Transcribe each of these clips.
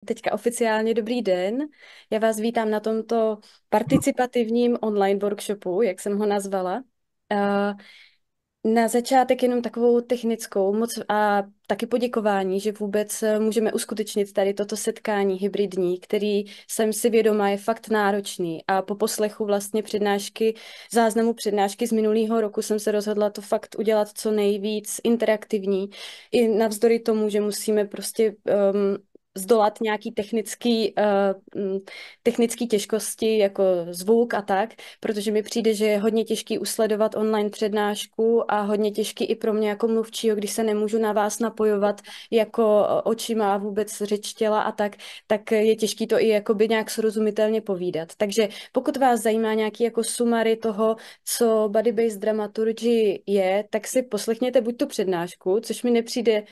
teďka oficiálně dobrý den. Já vás vítám na tomto participativním online workshopu, jak jsem ho nazvala. Eh, Na začátek jenom takovou technickou moc a taky poděkování, že vůbec můžeme uskutečnit tady toto setkání hybridní, který jsem si vědoma je fakt náročný. A po poslechu vlastně záznamu přednášky z minulého roku jsem se rozhodla to fakt udělat co nejvíc interaktivní. I navzdory tomu, že musíme prostě zdolat nějaký technický těžkosti, jako zvuk a tak, protože mi přijde, že je hodně těžký usledovat online přednášku a hodně těžký i pro mě jako mluvčího, když se nemůžu na vás napojovat jako očima a vůbec řeč těla a tak je těžký to i jakoby nějak srozumitelně povídat. Takže pokud vás zajímá nějaký jako sumary toho, co Body-Based Dramaturgy je, tak si poslechněte buď tu přednášku, což mi nepřijde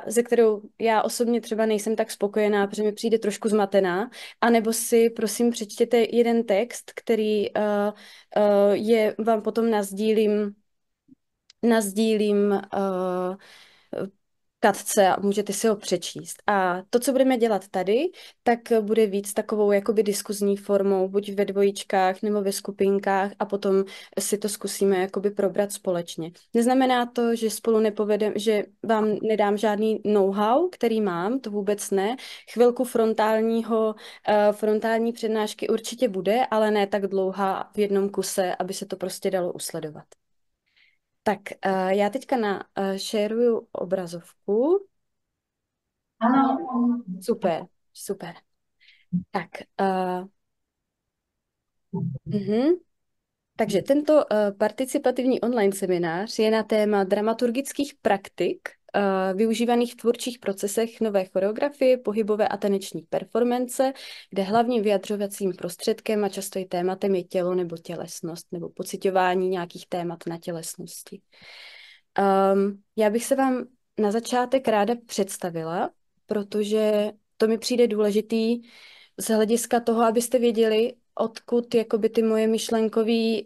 se kterou já osobně třeba nejsem tak spokojená, protože mi přijde trošku zmatená, anebo si prosím přečtěte jeden text, který vám potom nazdílím katce a můžete si ho přečíst. A to, co budeme dělat tady, tak bude víc takovou jakoby diskuzní formou, buď ve dvojičkách nebo ve skupinkách a potom si to zkusíme jakoby probrat společně. Neznamená to, že spolu nepovedem, že vám nedám žádný know-how, který mám, to vůbec ne. Chvilku frontální přednášky určitě bude, ale ne tak dlouhá v jednom kuse, aby se to prostě dalo usledovat. Tak já teďka šeruju obrazovku. Ano. Super, super. Tak, mhm. Takže tento participativní online seminář je na téma dramaturgických praktik využívaných v tvůrčích procesech nové choreografie, pohybové a taneční performance, kde hlavním vyjadřovacím prostředkem a často i tématem je tělo nebo tělesnost nebo pociťování nějakých témat na tělesnosti. Já bych se vám na začátek ráda představila, protože to mi přijde důležitý z hlediska toho, abyste věděli, odkud jakoby ty moje myšlenkové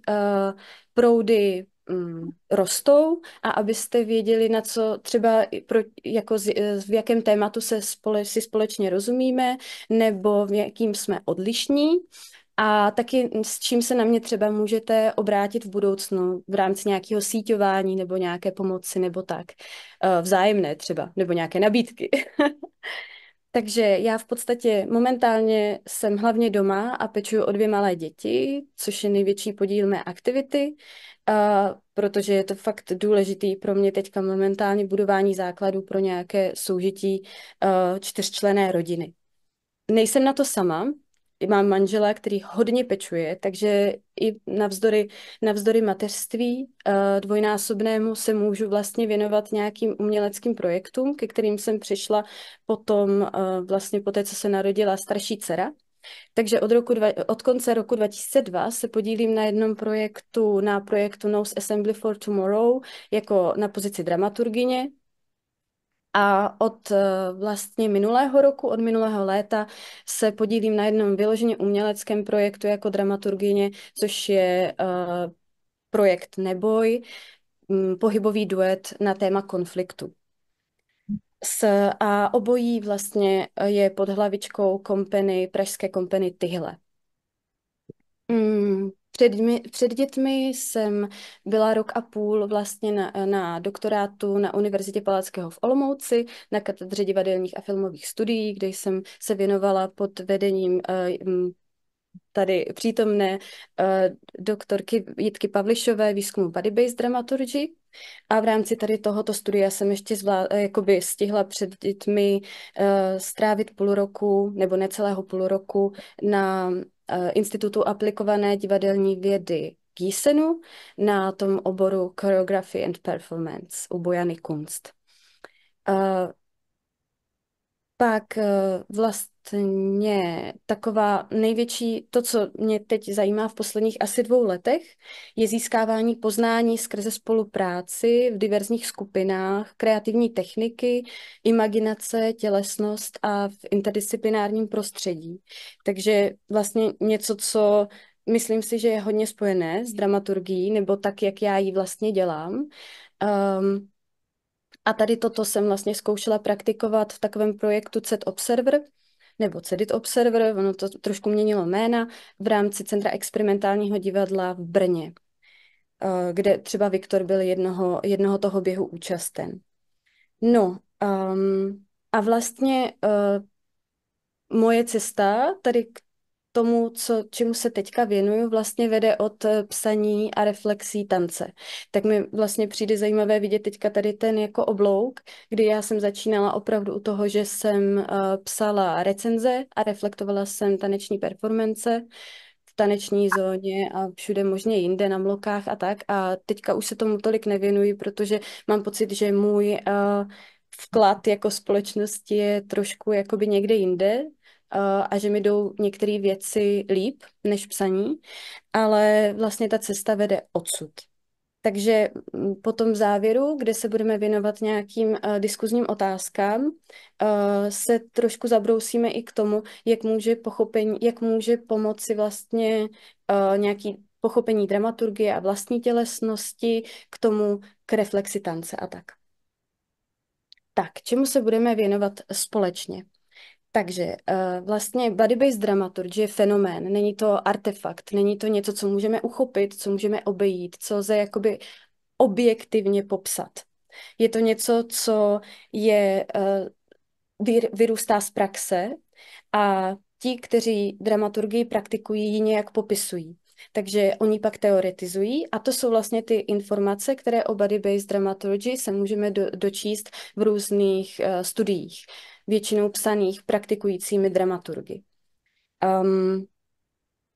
proudy rostou a abyste věděli, na co třeba v jakém tématu si společně rozumíme nebo v jakým jsme odlišní. A taky s čím se na mě třeba můžete obrátit v budoucnu v rámci nějakého síťování nebo nějaké pomoci nebo tak. Vzájemné třeba, nebo nějaké nabídky. Takže já v podstatě momentálně jsem hlavně doma a pečuju o 2 malé děti, což je největší podíl mé aktivity, protože je to fakt důležitý pro mě teďka momentálně budování základů pro nějaké soužití 4členné rodiny. Nejsem na to sama, mám manžela, který hodně pečuje, takže i navzdory mateřství dvojnásobnému se můžu vlastně věnovat nějakým uměleckým projektům, ke kterým jsem přišla potom vlastně po té, co se narodila starší dcera. Takže od konce roku 2002 se podílím na jednom projektu, na projektu Nose Assembly for Tomorrow, jako na pozici dramaturgyně. A vlastně minulého roku, od minulého léta, se podílím na jednom vyloženě uměleckém projektu jako dramaturgyně, což je projekt Neboj, pohybový duet na téma konfliktu. A obojí vlastně je pod hlavičkou pražské kompany Tyhle. Před dětmi jsem byla rok a půl vlastně na doktorátu na Univerzitě Palackého v Olomouci, na katedře divadelních a filmových studií, kde jsem se věnovala pod vedením tady přítomné doktorky Jitky Pavlišové výzkumu Body-Based Dramaturgy. A v rámci tady tohoto studia jsem ještě stihla před dětmi strávit půl roku nebo necelého půl roku na Institutu aplikované divadelní vědy Gießenu na tom oboru Choreography and Performance u Bojany Kunst. Pak vlastně taková největší, to, co mě teď zajímá v posledních asi 2 letech, je získávání poznání skrze spolupráci v diverzních skupinách, kreativní techniky, imaginace, tělesnost a v interdisciplinárním prostředí. Takže vlastně něco, co myslím si, že je hodně spojené s dramaturgií, nebo tak, jak já ji vlastně dělám. A tady toto jsem vlastně zkoušela praktikovat v takovém projektu CET Observer, nebo Cedit Observer, ono to trošku měnilo jména, v rámci Centra experimentálního divadla v Brně, kde třeba Viktor byl jednoho toho běhu účasten. No, a vlastně moje cesta tady k tomu, čemu se teďka věnuju, vlastně vede od psaní a reflexí tance. Tak mi vlastně přijde zajímavé vidět teďka tady ten jako oblouk, kdy já jsem začínala opravdu u toho, že jsem psala recenze a reflektovala jsem taneční performance v taneční zóně a všude možně jinde na mlokách a tak. A teďka už se tomu tolik nevěnuji, protože mám pocit, že můj vklad jako společnosti je trošku jakoby někde jinde, a že mi jdou některé věci líp než psaní, ale vlastně ta cesta vede odsud. Takže po tom závěru, kde se budeme věnovat nějakým diskuzním otázkám, se trošku zabrousíme i k tomu, jak může pomoci vlastně nějaký pochopení dramaturgie a vlastní tělesnosti k tomu, k reflexi tance a tak. Tak, čemu se budeme věnovat společně? Takže vlastně body-based dramaturgy je fenomén, není to artefakt, není to něco, co můžeme uchopit, co můžeme obejít, co lze jakoby objektivně popsat. Je to něco, co je, vyrůstá z praxe a ti, kteří dramaturgii praktikují, ji nějak popisují. Takže oni pak teoretizují a to jsou vlastně ty informace, které o body-based dramaturgy se můžeme dočíst v různých studiích, většinou psaných praktikujícími dramaturgy.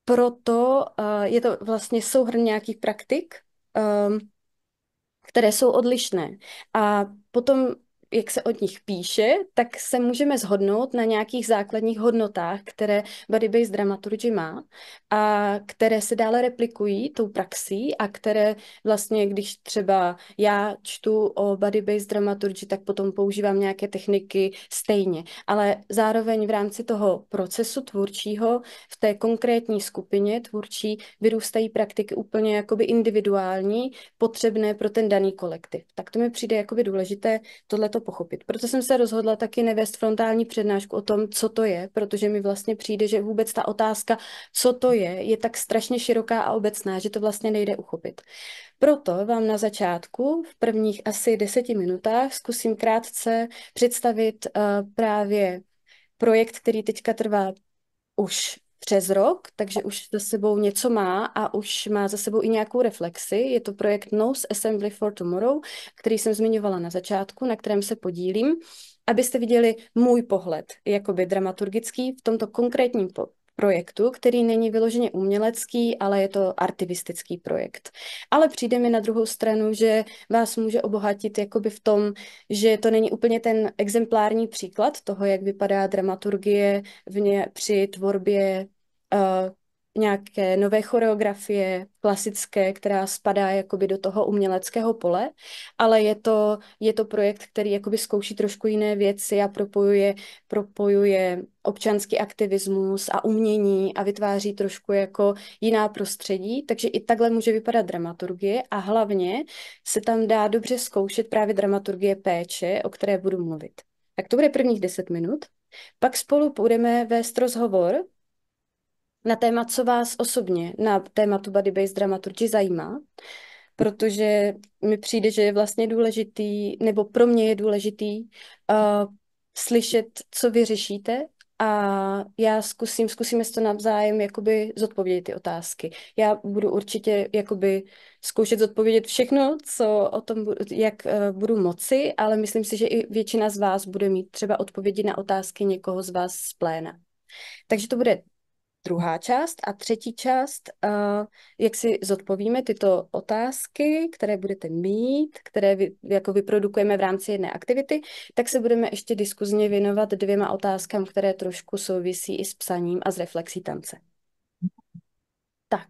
Proto je to vlastně souhrn nějakých praktik, které jsou odlišné. A potom, jak se od nich píše, tak se můžeme shodnout na nějakých základních hodnotách, které body-based dramaturgy má a které se dále replikují tou praxí a které vlastně, když třeba já čtu o body-based dramaturgy, tak potom používám nějaké techniky stejně. Ale zároveň v rámci toho procesu tvůrčího v té konkrétní skupině tvůrčí vyrůstají praktiky úplně jakoby individuální, potřebné pro ten daný kolektiv. Tak to mi přijde jakoby důležité tohleto pochopit. Proto jsem se rozhodla taky nevést frontální přednášku o tom, co to je, protože mi vlastně přijde, že vůbec ta otázka, co to je tak strašně široká a obecná, že to vlastně nejde uchopit. Proto vám na začátku, v prvních asi 10 minutách, zkusím krátce představit právě projekt, který teďka trvá už přes rok, takže už za sebou něco má a už má za sebou i nějakou reflexi. Je to projekt Nose Assembly for Tomorrow, který jsem zmiňovala na začátku, na kterém se podílím, abyste viděli můj pohled, jakoby dramaturgický v tomto konkrétním projektu, který není vyloženě umělecký, ale je to artivistický projekt. Ale přijde mi na druhou stranu, že vás může obohatit jakoby v tom, že to není úplně ten exemplární příklad toho, jak vypadá dramaturgie při tvorbě nějaké nové choreografie, klasické, která spadá jakoby do toho uměleckého pole, ale je to projekt, který jakoby zkouší trošku jiné věci a propojuje občanský aktivismus a umění a vytváří trošku jako jiná prostředí, takže i takhle může vypadat dramaturgie a hlavně se tam dá dobře zkoušet právě dramaturgie péče, o které budu mluvit. Tak to bude prvních 10 minut. Pak spolu budeme vést rozhovor na téma, co vás osobně na tématu body-based dramaturgy zajímá, protože mi přijde, že je vlastně důležitý, nebo pro mě je důležitý slyšet, co vy řešíte a já zkusíme si to navzájem jakoby zodpovědět ty otázky. Já budu určitě jakoby zkoušet zodpovědět všechno, co o tom, jak budu moci, ale myslím si, že i většina z vás bude mít třeba odpovědi na otázky někoho z vás z pléna. Takže to bude druhá část a třetí část, jak si zodpovíme tyto otázky, které budete mít, které jako vyprodukujeme v rámci jedné aktivity, tak se budeme ještě diskuzně věnovat dvěma otázkám, které trošku souvisí i s psaním a s reflexí tance. Tak.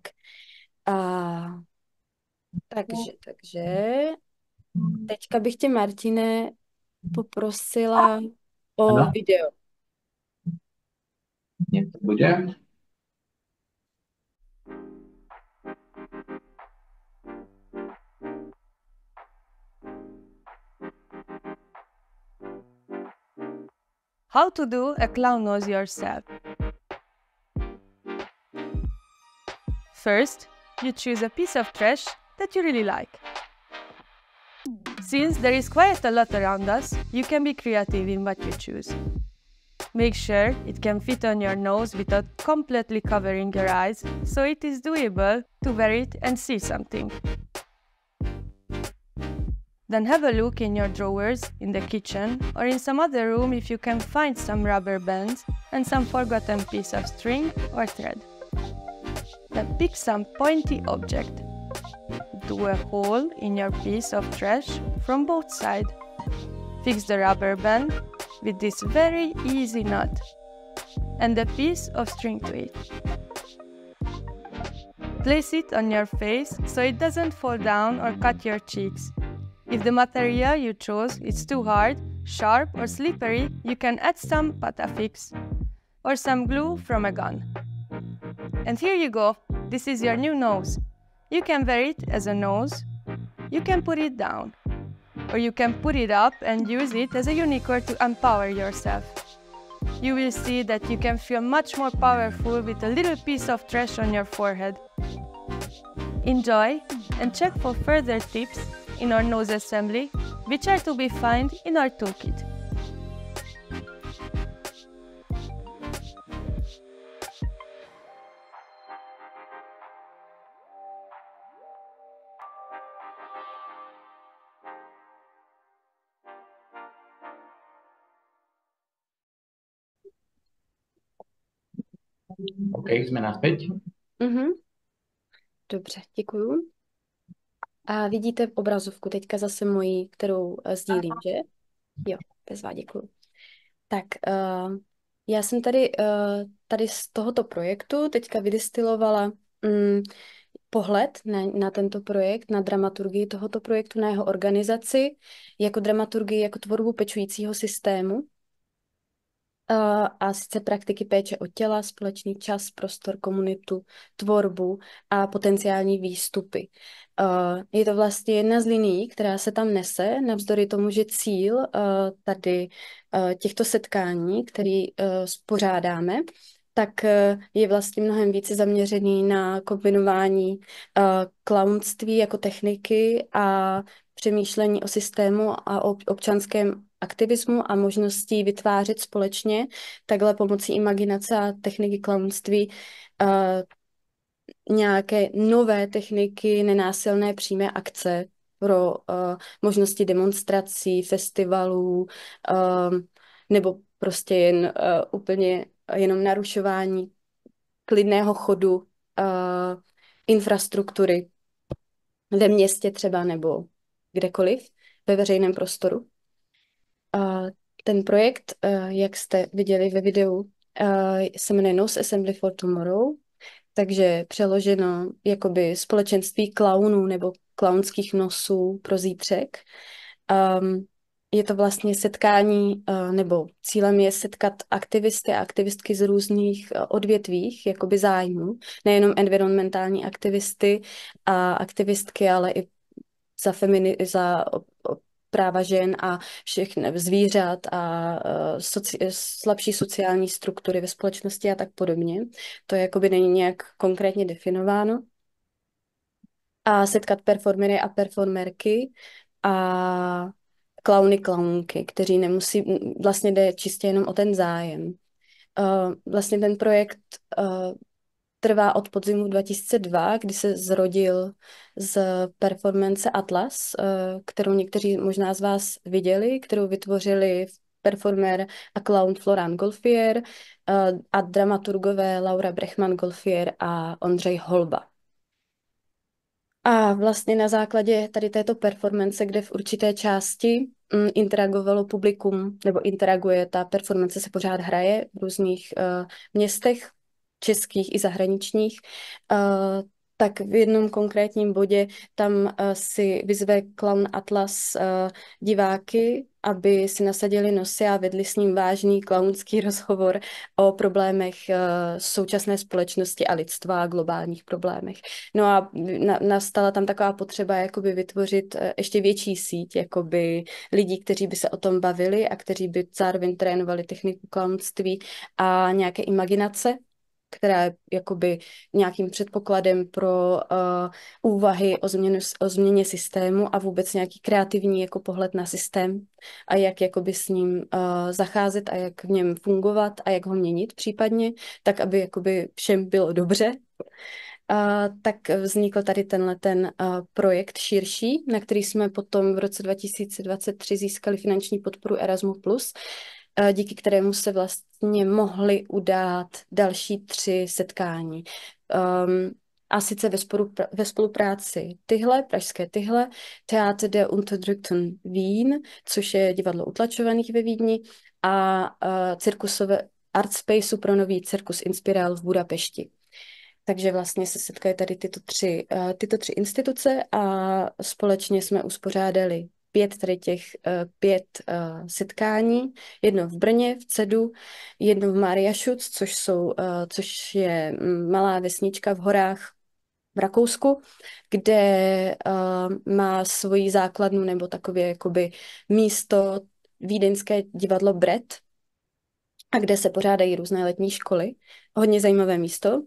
A, takže teďka bych tě, Martine, poprosila o Ano, video. jak to bude? How to do a clown nose yourself. First, you choose a piece of trash that you really like. Since there is quite a lot around us, you can be creative in what you choose. Make sure it can fit on your nose without completely covering your eyes, so it is doable to wear it and see something. Then have a look in your drawers, in the kitchen, or in some other room if you can find some rubber bands and some forgotten piece of string or thread. Then pick some pointy object. Do a hole in your piece of trash from both sides. Fix the rubber band with this very easy knot and a piece of string to it. Place it on your face so it doesn't fall down or cut your cheeks. If the material you chose is too hard, sharp or slippery, you can add some Patafix or some glue from a gun. And here you go, this is your new nose. You can wear it as a nose, you can put it down, or you can put it up and use it as a unicorn to empower yourself. You will see that you can feel much more powerful with a little piece of trash on your forehead. Enjoy and check for further tips in our nose assembly, which are to be found in our toolkit. OK, jsme naspäť. Dobře, děkuju. A vidíte obrazovku teďka zase moji, kterou sdílím, že? Jo, bezvá, děkuju. Tak, já jsem tady z tohoto projektu teďka vydestilovala pohled na tento projekt, na dramaturgii tohoto projektu, na jeho organizaci, jako dramaturgii, jako tvorbu pečujícího systému. A sice praktiky péče o těla, společný čas, prostor, komunitu, tvorbu a potenciální výstupy. Je to vlastně jedna z linií, která se tam nese, navzdory tomu, že cíl tady těchto setkání, který spořádáme, tak je vlastně mnohem více zaměřený na kombinování klaunství jako techniky a přemýšlení o systému a o občanském aktivismu a možností vytvářet společně takhle pomocí imaginace a techniky klaunství nějaké nové techniky, nenásilné přímé akce pro možnosti demonstrací, festivalů nebo prostě jen úplně jenom narušování klidného chodu infrastruktury ve městě třeba nebo kdekoliv ve veřejném prostoru. Ten projekt, jak jste viděli ve videu, se jmenuje Nose Assembly for Tomorrow, takže přeloženo jakoby společenství klaunů nebo klaunských nosů pro zítřek. Je to vlastně setkání, nebo cílem je setkat aktivisty a aktivistky z různých odvětvích, jakoby zájmů, nejenom environmentální aktivisty a aktivistky, ale i za práva žen a všech zvířat a slabší sociální struktury ve společnosti a tak podobně. To jakoby není nějak konkrétně definováno. A setkat performery a performerky a klauny, klaunky, kteří nemusí, vlastně jde čistě jenom o ten zájem. Vlastně ten projekt trvá od podzimu 2002, kdy se zrodil z performance Atlas, kterou někteří možná z vás viděli, kterou vytvořili performer a clown Florian Golfier a dramaturgové Laura Brechman-Golfier a Ondřej Holba. A vlastně na základě tady této performance, kde v určité části interagovalo publikum, nebo interaguje, ta performance se pořád hraje v různých městech, českých i zahraničních, tak v jednom konkrétním bodě tam si vyzve Clown Atlas diváky, aby si nasadili nosy a vedli s ním vážný klaunský rozhovor o problémech současné společnosti a lidstva a globálních problémech. No a nastala tam taková potřeba jakoby vytvořit ještě větší síť jakoby lidí, kteří by se o tom bavili a kteří by zároveň trénovali techniku klaunství a nějaké imaginace, která je jakoby nějakým předpokladem pro úvahy o změně systému a vůbec nějaký kreativní jako pohled na systém a jak jakoby s ním zacházet a jak v něm fungovat a jak ho měnit případně, tak aby jakoby všem bylo dobře. Tak vznikl tady ten projekt širší, na který jsme potom v roce 2023 získali finanční podporu Erasmus+, díky kterému se vlastně mohly udát další 3 setkání. A sice ve spolupráci pražské Tyhle, Theater der Unterdrückten Wien, což je divadlo utlačovaných ve Vídni, a cirkusové Artspaceu pro nový cirkus Inspiral v Budapešti. Takže vlastně se setkají tady tyto tři instituce a společně jsme uspořádali 5 setkání. Jedno v Brně, v CEDu, jedno v Mariašuc, což je malá vesnička v horách v Rakousku, kde má svoji základnu nebo takové jakoby místo vídeňské divadlo Brett, a kde se pořádají různé letní školy. Hodně zajímavé místo.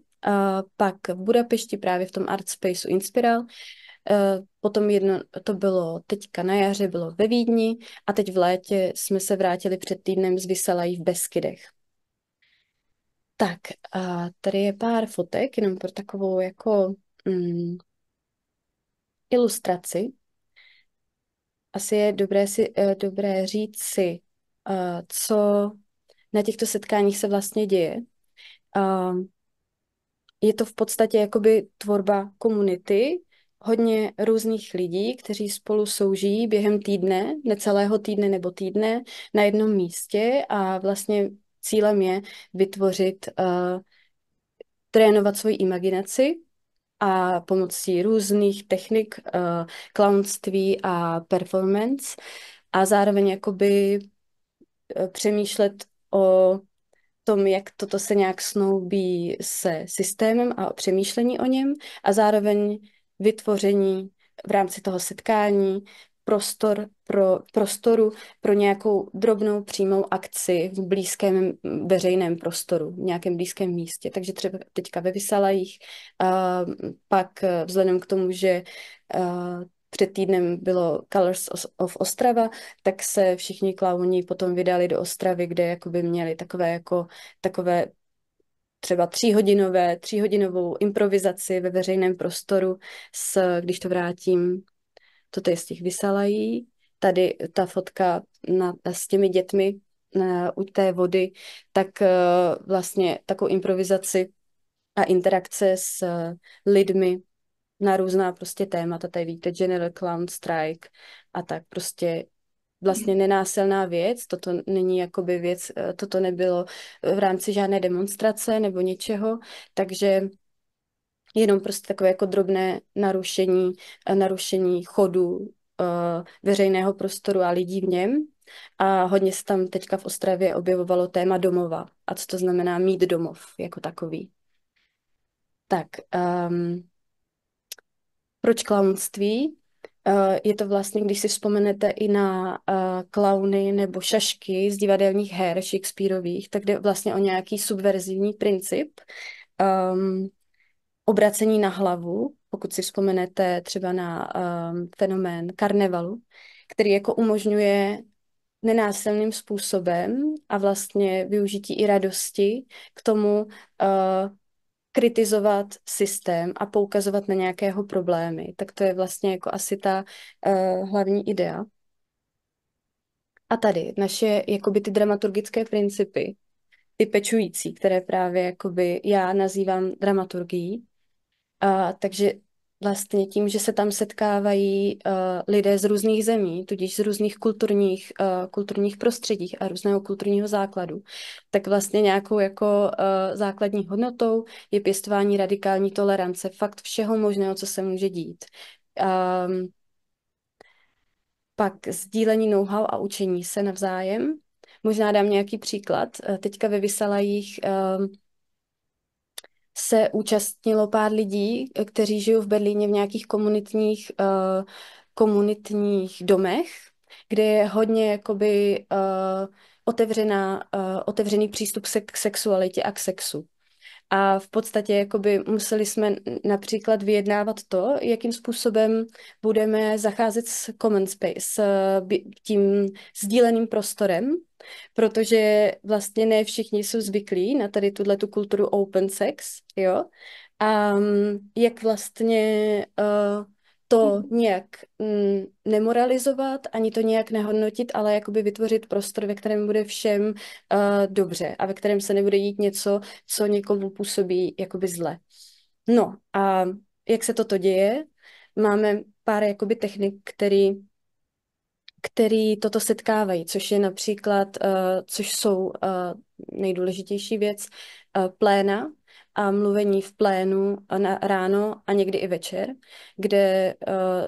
Pak v Budapešti právě v tom Artspaceu Inspiral. Potom jedno, to bylo teďka na jaře, bylo ve Vídni a teď v létě jsme se vrátili před týdnem z Vysalají v Beskydech. Tak, tady je pár fotek, jenom pro takovou jako ilustraci. Asi je dobré říct si, co na těchto setkáních se vlastně děje. Je to v podstatě jakoby tvorba komunity, hodně různých lidí, kteří spolu soužijí během týdne, necelého týdne nebo týdne na jednom místě a vlastně cílem je vytvořit, trénovat svoji imaginaci a pomocí různých technik klaunství a performance a zároveň jakoby přemýšlet o tom, jak toto se nějak snoubí se systémem a přemýšlení o něm a zároveň vytvoření v rámci toho setkání prostoru pro nějakou drobnou přímou akci v blízkém veřejném prostoru, v nějakém blízkém místě. Takže třeba teďka ve Vysalajích, pak vzhledem k tomu, že před týdnem bylo Colors of Ostrava, tak se všichni klauni potom vydali do Ostravy, kde jakoby měli takové třeba tříhodinovou improvizaci ve veřejném prostoru když to vrátím, toto je z těch Vysalají, tady ta fotka s těmi dětmi u té vody, tak vlastně takovou improvizaci a interakce s lidmi na různá prostě témata, tady vidíte General Clown Strike a tak prostě vlastně nenásilná věc, toto není jakoby věc, toto nebylo v rámci žádné demonstrace nebo něčeho, takže jenom prostě takové jako drobné narušení chodu veřejného prostoru a lidí v něm. A hodně se tam teďka v Ostravě objevovalo téma domova a co to znamená mít domov jako takový. Tak, proč klaunství? Je to vlastně, když si vzpomenete i na klauny nebo šašky z divadelních her Shakespeareových, tak jde vlastně o nějaký subverzivní princip, obracení na hlavu, pokud si vzpomenete třeba na fenomén karnevalu, který jako umožňuje nenásilným způsobem a vlastně využití i radosti k tomu kritizovat systém a poukazovat na nějakého problémy. Tak to je vlastně jako asi ta hlavní idea. A tady naše jakoby ty dramaturgické principy, ty pečující, které právě jakoby já nazývám dramaturgií. Takže vlastně tím, že se tam setkávají lidé z různých zemí, tudíž z různých kulturních prostředí a různého kulturního základu, tak vlastně nějakou jako základní hodnotou je pěstování radikální tolerance, fakt všeho možného, co se může dít. Pak sdílení know-how a učení se navzájem. Možná dám nějaký příklad. Teďka ve Vysalajích se účastnilo pár lidí, kteří žijou v Berlíně v nějakých komunitních domech, kde je hodně jakoby otevřený přístup k sexualitě a k sexu. A v podstatě jakoby museli jsme například vyjednávat to, jakým způsobem budeme zacházet s common space, s tím sdíleným prostorem, protože vlastně ne všichni jsou zvyklí na tady tu kulturu open sex, jo? A jak vlastně to nějak nemoralizovat, ani to nějak nehodnotit, ale jakoby vytvořit prostor, ve kterém bude všem dobře a ve kterém se nebude dít něco, co někomu působí jakoby zle. No a jak se toto děje? Máme pár jakoby technik, který toto setkávají, což je například, což jsou nejdůležitější věc, pléna a mluvení v plénu ráno a někdy i večer, kde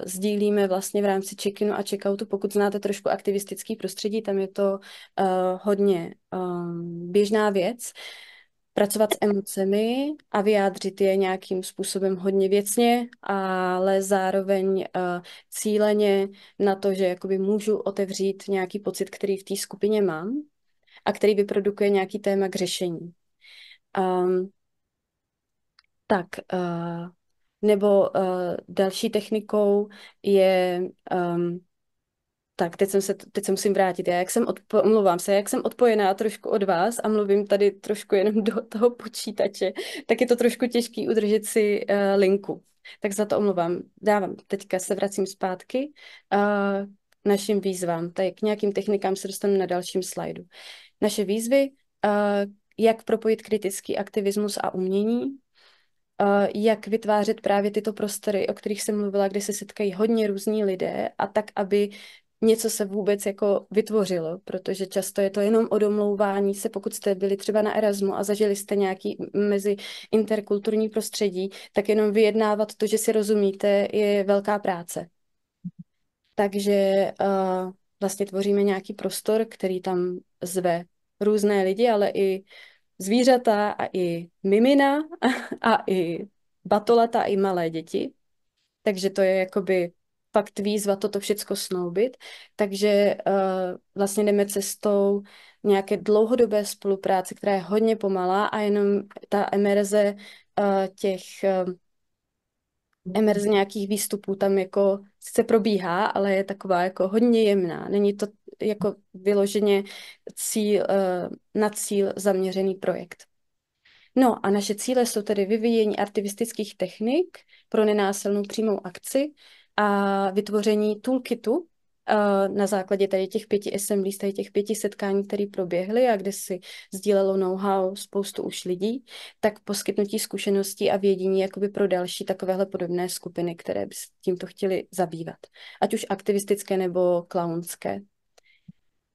sdílíme vlastně v rámci check-inu a check-outu, pokud znáte trošku aktivistický prostředí, tam je to hodně běžná věc, pracovat s emocemi a vyjádřit je nějakým způsobem hodně věcně, ale zároveň cíleně na to, že jakoby můžu otevřít nějaký pocit, který v té skupině mám a který vyprodukuje nějaký téma k řešení. Nebo další technikou je tak, teď se musím vrátit. Omlouvám se, jak jsem odpojená trošku od vás a mluvím tady trošku jenom do toho počítače, tak je to trošku těžký udržet si linku. Tak za to omlouvám. Teďka se vracím zpátky našim výzvám. Tady k nějakým technikám se dostanu na dalším slajdu. Naše výzvy, jak propojit kritický aktivismus a umění, jak vytvářet právě tyto prostory, o kterých jsem mluvila, kde se setkají hodně různí lidé a tak, aby něco se vůbec jako vytvořilo, protože často je to jenom o domlouvání se, pokud jste byli třeba na Erasmu a zažili jste nějaký mezi interkulturní prostředí, tak jenom vyjednávat to, že si rozumíte, je velká práce. Takže vlastně tvoříme nějaký prostor, který tam zve různé lidi, ale i zvířata a i mimina a i batolata, i malé děti. Takže to je jakoby fakt výzva toto všecko snoubit. Takže vlastně jdeme cestou nějaké dlouhodobé spolupráce, která je hodně pomalá a jenom ta emerze emerze nějakých výstupů tam jako sice probíhá, ale je taková jako hodně jemná. Není to jako vyloženě na cíl zaměřený projekt. No a naše cíle jsou tedy vyvíjení aktivistických technik pro nenásilnou přímou akci a vytvoření toolkitu na základě tady těch 5 assemblies, tady těch 5 setkání, které proběhly a kde si sdílelo know-how spoustu už lidí, tak poskytnutí zkušeností a vědění jakoby pro další takovéhle podobné skupiny, které by se tímto chtěli zabývat. Ať už aktivistické nebo klaunské.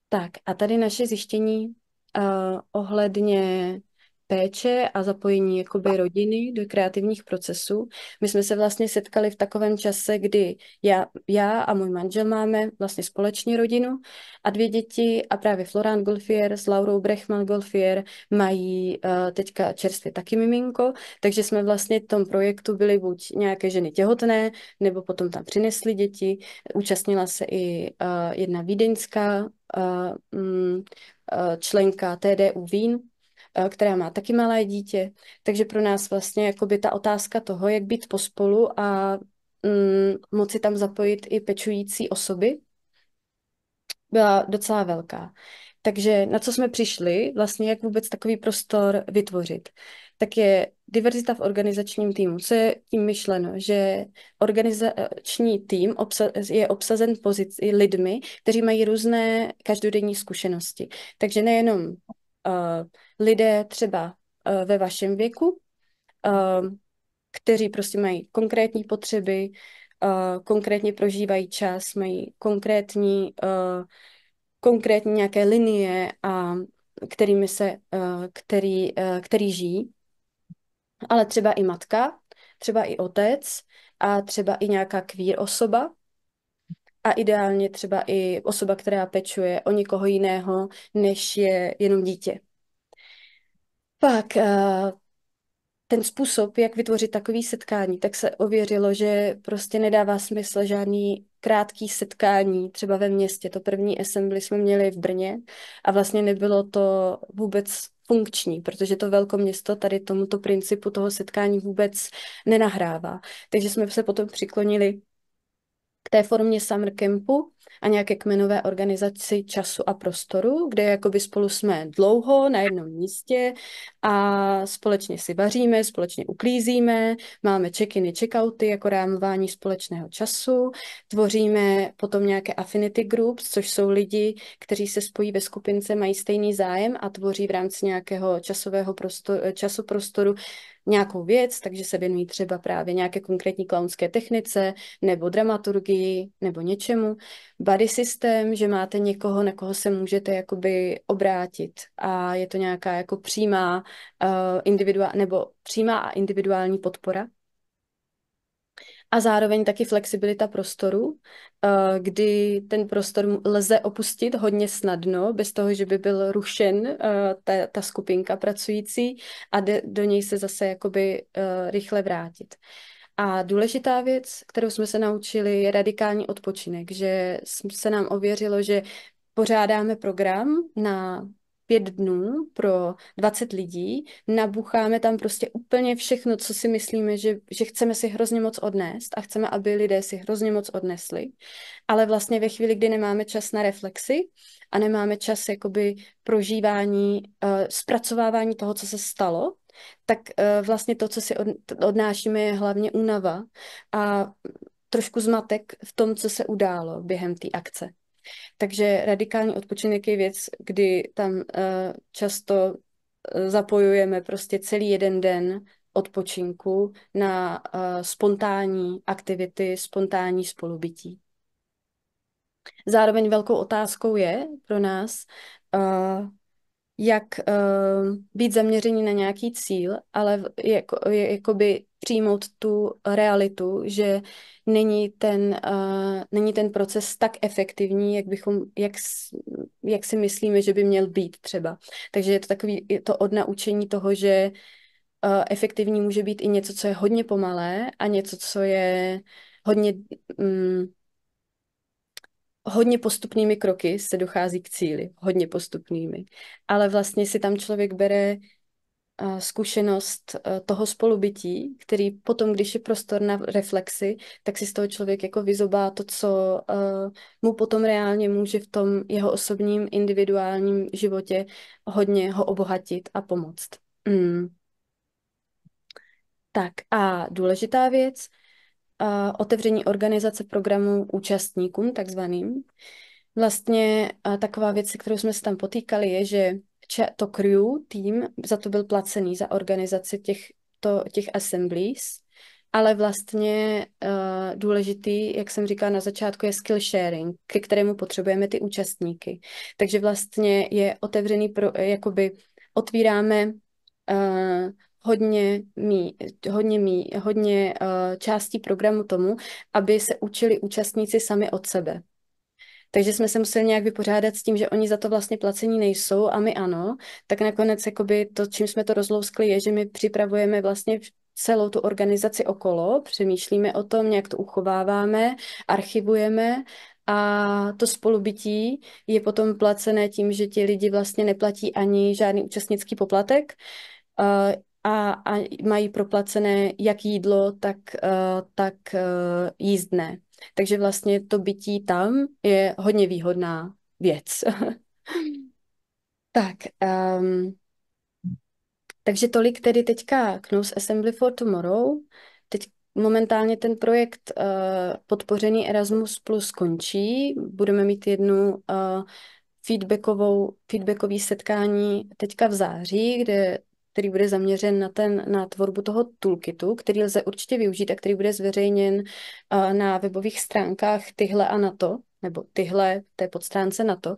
Tak a tady naše zjištění ohledně péče a zapojení jakoby rodiny do kreativních procesů. My jsme se vlastně setkali v takovém čase, kdy já a můj manžel máme vlastně společně rodinu a 2 děti a právě Florán Golfier s Laurou Brechman Golfier mají teďka čerstvě taky miminko, takže jsme vlastně v tom projektu byli buď nějaké ženy těhotné, nebo potom tam přinesli děti. Účastnila se i jedna vídeňská členka TDU Vín, která má taky malé dítě. Takže pro nás vlastně jakoby ta otázka toho, jak být pospolu a moci tam zapojit i pečující osoby, byla docela velká. Takže na co jsme přišli, vlastně jak vůbec takový prostor vytvořit, tak je diverzita v organizačním týmu. Co je tím myšleno? Že organizační tým je obsazen lidmi, kteří mají různé každodenní zkušenosti. Takže nejenom lidé třeba ve vašem věku, kteří prostě mají konkrétní potřeby, konkrétně prožívají čas, mají konkrétní nějaké linie a který žijí, ale třeba i matka, třeba i otec a třeba i nějaká queer osoba a ideálně třeba i osoba, která pečuje o někoho jiného, než je jenom dítě. Pak ten způsob, jak vytvořit takový setkání, tak se ověřilo, že prostě nedává smysl žádný krátký setkání, třeba ve městě. To první assembly jsme měli v Brně a vlastně nebylo to vůbec funkční, protože to velkoměsto tady tomuto principu toho setkání vůbec nenahrává. Takže jsme se potom přiklonili k té formě summer campu a nějaké kmenové organizaci času a prostoru, kde jakoby spolu jsme dlouho na jednom místě a společně si vaříme, společně uklízíme, máme check-iny, check-outy jako rámování společného času, tvoříme potom nějaké affinity groups, což jsou lidi, kteří se spojí ve skupince, mají stejný zájem a tvoří v rámci nějakého časoprostoru nějakou věc, takže se věnují třeba právě nějaké konkrétní klaunské technice nebo dramaturgii nebo něčemu. Buddy systém, že máte někoho, na koho se můžete jakoby obrátit a je to nějaká jako přímá a individuální podpora. A zároveň taky flexibilita prostoru, kdy ten prostor lze opustit hodně snadno, bez toho, že by byl rušen ta skupinka pracující a do něj se zase jakoby rychle vrátit. A důležitá věc, kterou jsme se naučili, je radikální odpočinek, že se nám ověřilo, že pořádáme program na 5 dnů pro 20 lidí, nabucháme tam prostě úplně všechno, co si myslíme, že chceme si hrozně moc odnést a chceme, aby lidé si hrozně moc odnesli. Ale vlastně ve chvíli, kdy nemáme čas na reflexi a nemáme čas jakoby prožívání, zpracovávání toho, co se stalo, tak vlastně to, co si odnášíme, je hlavně únava a trošku zmatek v tom, co se událo během té akce. Takže radikální odpočinek je věc, kdy tam často zapojujeme prostě celý jeden den odpočinku na spontánní aktivity, spontánní spolubytí. Zároveň velkou otázkou je pro nás, jak být zaměření na nějaký cíl, ale jakoby přijmout tu realitu, že není ten proces tak efektivní, jak si myslíme, že by měl být třeba. Takže je to odnaučení toho, že efektivní může být i něco, co je hodně pomalé a něco, co je hodně postupnými kroky se dochází k cíli, hodně postupnými. Ale vlastně si tam člověk bere zkušenost toho spolubytí, který potom, když je prostor na reflexi, tak si z toho člověk jako vyzobá to, co mu potom reálně může v tom jeho osobním, individuálním životě hodně ho obohatit a pomoct. Tak a důležitá věc, otevření organizace programu účastníkům, takzvaným. Vlastně taková věc, kterou jsme se tam potýkali, je, že to crew, tým, za to byl placený, za organizaci těch assemblies, ale vlastně důležitý, jak jsem říkala na začátku, je skill sharing, ke kterému potřebujeme ty účastníky. Takže vlastně je otevřený jakoby otvíráme hodně částí programu tomu, aby se učili účastníci sami od sebe. Takže jsme se museli nějak vypořádat s tím, že oni za to vlastně placení nejsou a my ano. Tak nakonec jakoby to, čím jsme to rozlouskli, je, že my připravujeme vlastně celou tu organizaci okolo, přemýšlíme o tom, nějak to uchováváme, archivujeme a to spolubytí je potom placené tím, že ti lidi vlastně neplatí ani žádný účastnický poplatek, a mají proplacené jak jídlo, tak jízdné. Takže vlastně to bytí tam je hodně výhodná věc. Tak, takže tolik tedy teďka Knowles Assembly for Tomorrow. Teď momentálně ten projekt podpořený Erasmus Plus končí. Budeme mít jednu feedbackový setkání teďka v září, kde který bude zaměřen na tvorbu toho toolkitu, který lze určitě využít a který bude zveřejněn na webových stránkách tyhle a na to, nebo tyhle té podstránce na to,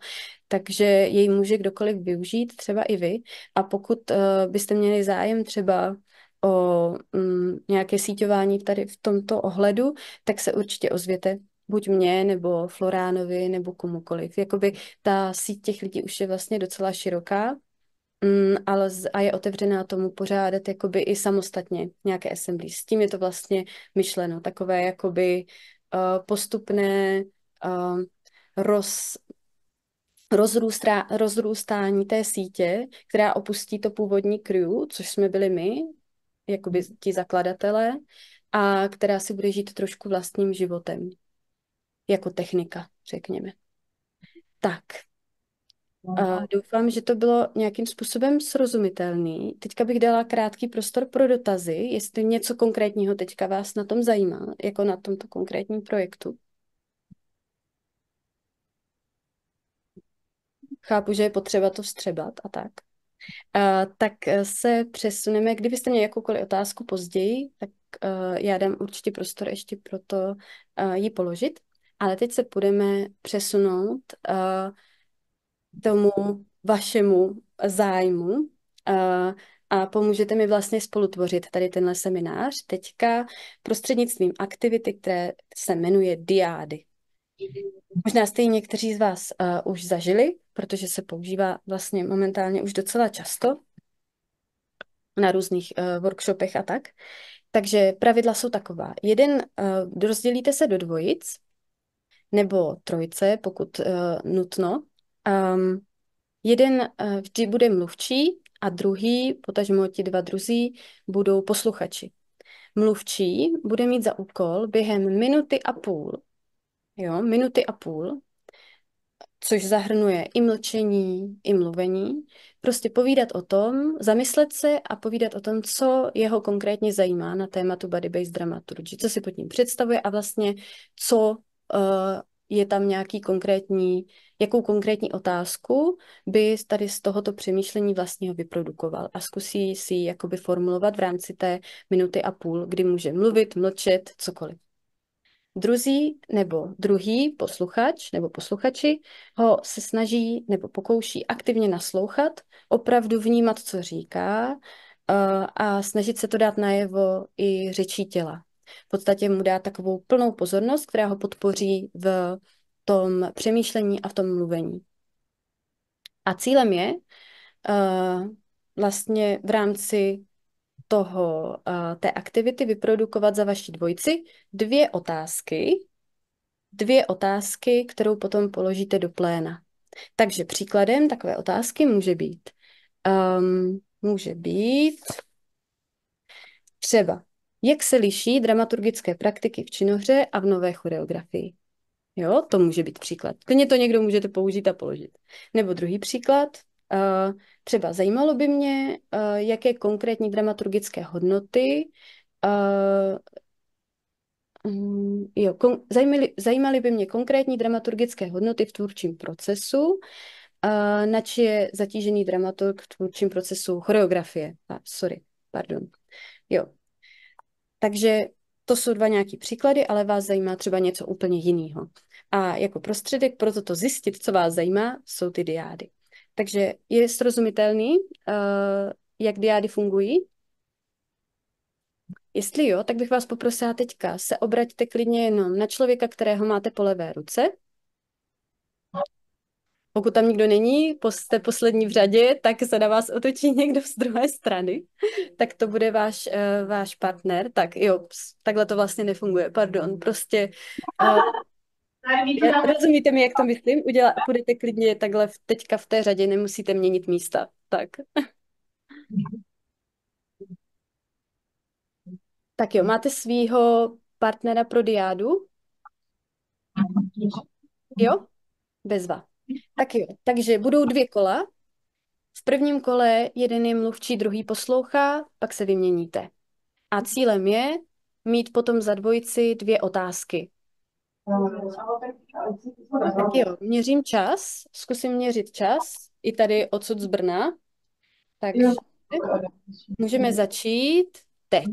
takže jej může kdokoliv využít, třeba i vy. A pokud byste měli zájem třeba o nějaké síťování tady v tomto ohledu, tak se určitě ozvěte buď mě, nebo Floránovi, nebo komukoliv. Jakoby ta síť těch lidí už je vlastně docela široká, ale a je otevřená tomu pořádat jakoby i samostatně nějaké assembly. S tím je to vlastně myšleno, takové jakoby postupné rozrůstání té sítě, která opustí to původní crew, což jsme byli my, jakoby ti zakladatelé, a která si bude žít trošku vlastním životem. Jako technika, řekněme. Tak. Doufám, že to bylo nějakým způsobem srozumitelný. Teďka bych dala krátký prostor pro dotazy, jestli něco konkrétního teďka vás na tom zajímá, jako na tomto konkrétním projektu. Chápu, že je potřeba to vstřebat a tak. Tak se přesuneme, kdybyste měli jakoukoliv otázku později, tak já dám určitě prostor ještě pro to ji položit. Ale teď se budeme přesunout tomu vašemu zájmu a pomůžete mi vlastně spolutvořit tady tenhle seminář teďka prostřednictvím aktivity, které se jmenuje Diády. Možná jste ji někteří z vás už zažili, protože se používá vlastně momentálně už docela často na různých workshopech a tak. Takže pravidla jsou taková. Rozdělíte se do dvojic nebo trojice, pokud nutno. Jeden vždy bude mluvčí a druhý, potažmo ti dva druzí, budou posluchači. Mluvčí bude mít za úkol během minuty a půl, což zahrnuje i mlčení, i mluvení, prostě povídat o tom, zamyslet se a povídat o tom, co jeho konkrétně zajímá na tématu body-based dramaturgy, co si pod tím představuje a vlastně co je tam jakou konkrétní otázku by tady z tohoto přemýšlení vlastně ho vyprodukoval a zkusí si ji jakoby formulovat v rámci té minuty a půl, kdy může mluvit, mlčet, cokoliv. Druhý posluchač nebo posluchači ho se snaží nebo pokouší aktivně naslouchat, opravdu vnímat, co říká a snažit se to dát najevo i řečí těla. V podstatě mu dá takovou plnou pozornost, která ho podpoří v tom přemýšlení a v tom mluvení. A cílem je vlastně v rámci té aktivity vyprodukovat za vaši dvojici dvě otázky, kterou potom položíte do pléna. Takže příkladem takové otázky může být třeba, jak se liší dramaturgické praktiky v činohře a v nové choreografii. Jo, to může být příklad. Klidně to někdo můžete použít a položit. Nebo druhý příklad, třeba zajímalo by mě, jaké konkrétní dramaturgické hodnoty zajímaly by mě konkrétní dramaturgické hodnoty v tvůrčím procesu, nač je zatížený dramaturg v tvůrčím procesu choreografie. Jo. Takže to jsou dva nějaký příklady, ale vás zajímá třeba něco úplně jiného. A jako prostředek pro toto zjistit, co vás zajímá, jsou ty diády. Takže je srozumitelný, jak diády fungují? Jestli jo, tak bych vás poprosila teďka se obraťte klidně jenom na člověka, kterého máte po levé ruce. Pokud tam nikdo není, jste poslední v řadě, tak se na vás otočí někdo z druhé strany. Tak to bude váš partner. Tak jo, takhle to vlastně nefunguje, pardon. Prostě rozumíte mi, jak to myslím? Půjdete klidně takhle teďka v té řadě, nemusíte měnit místa. Tak. Tak jo, máte svýho partnera pro diádu? Jo? Bezva. Tak jo, takže budou 2 kola. V prvním kole jeden je mluvčí, druhý poslouchá, pak se vyměníte. A cílem je mít potom za dvojici 2 otázky. Tak jo, měřím čas, zkusím měřit čas, i tady odsud z Brna. Takže Můžeme začít teď.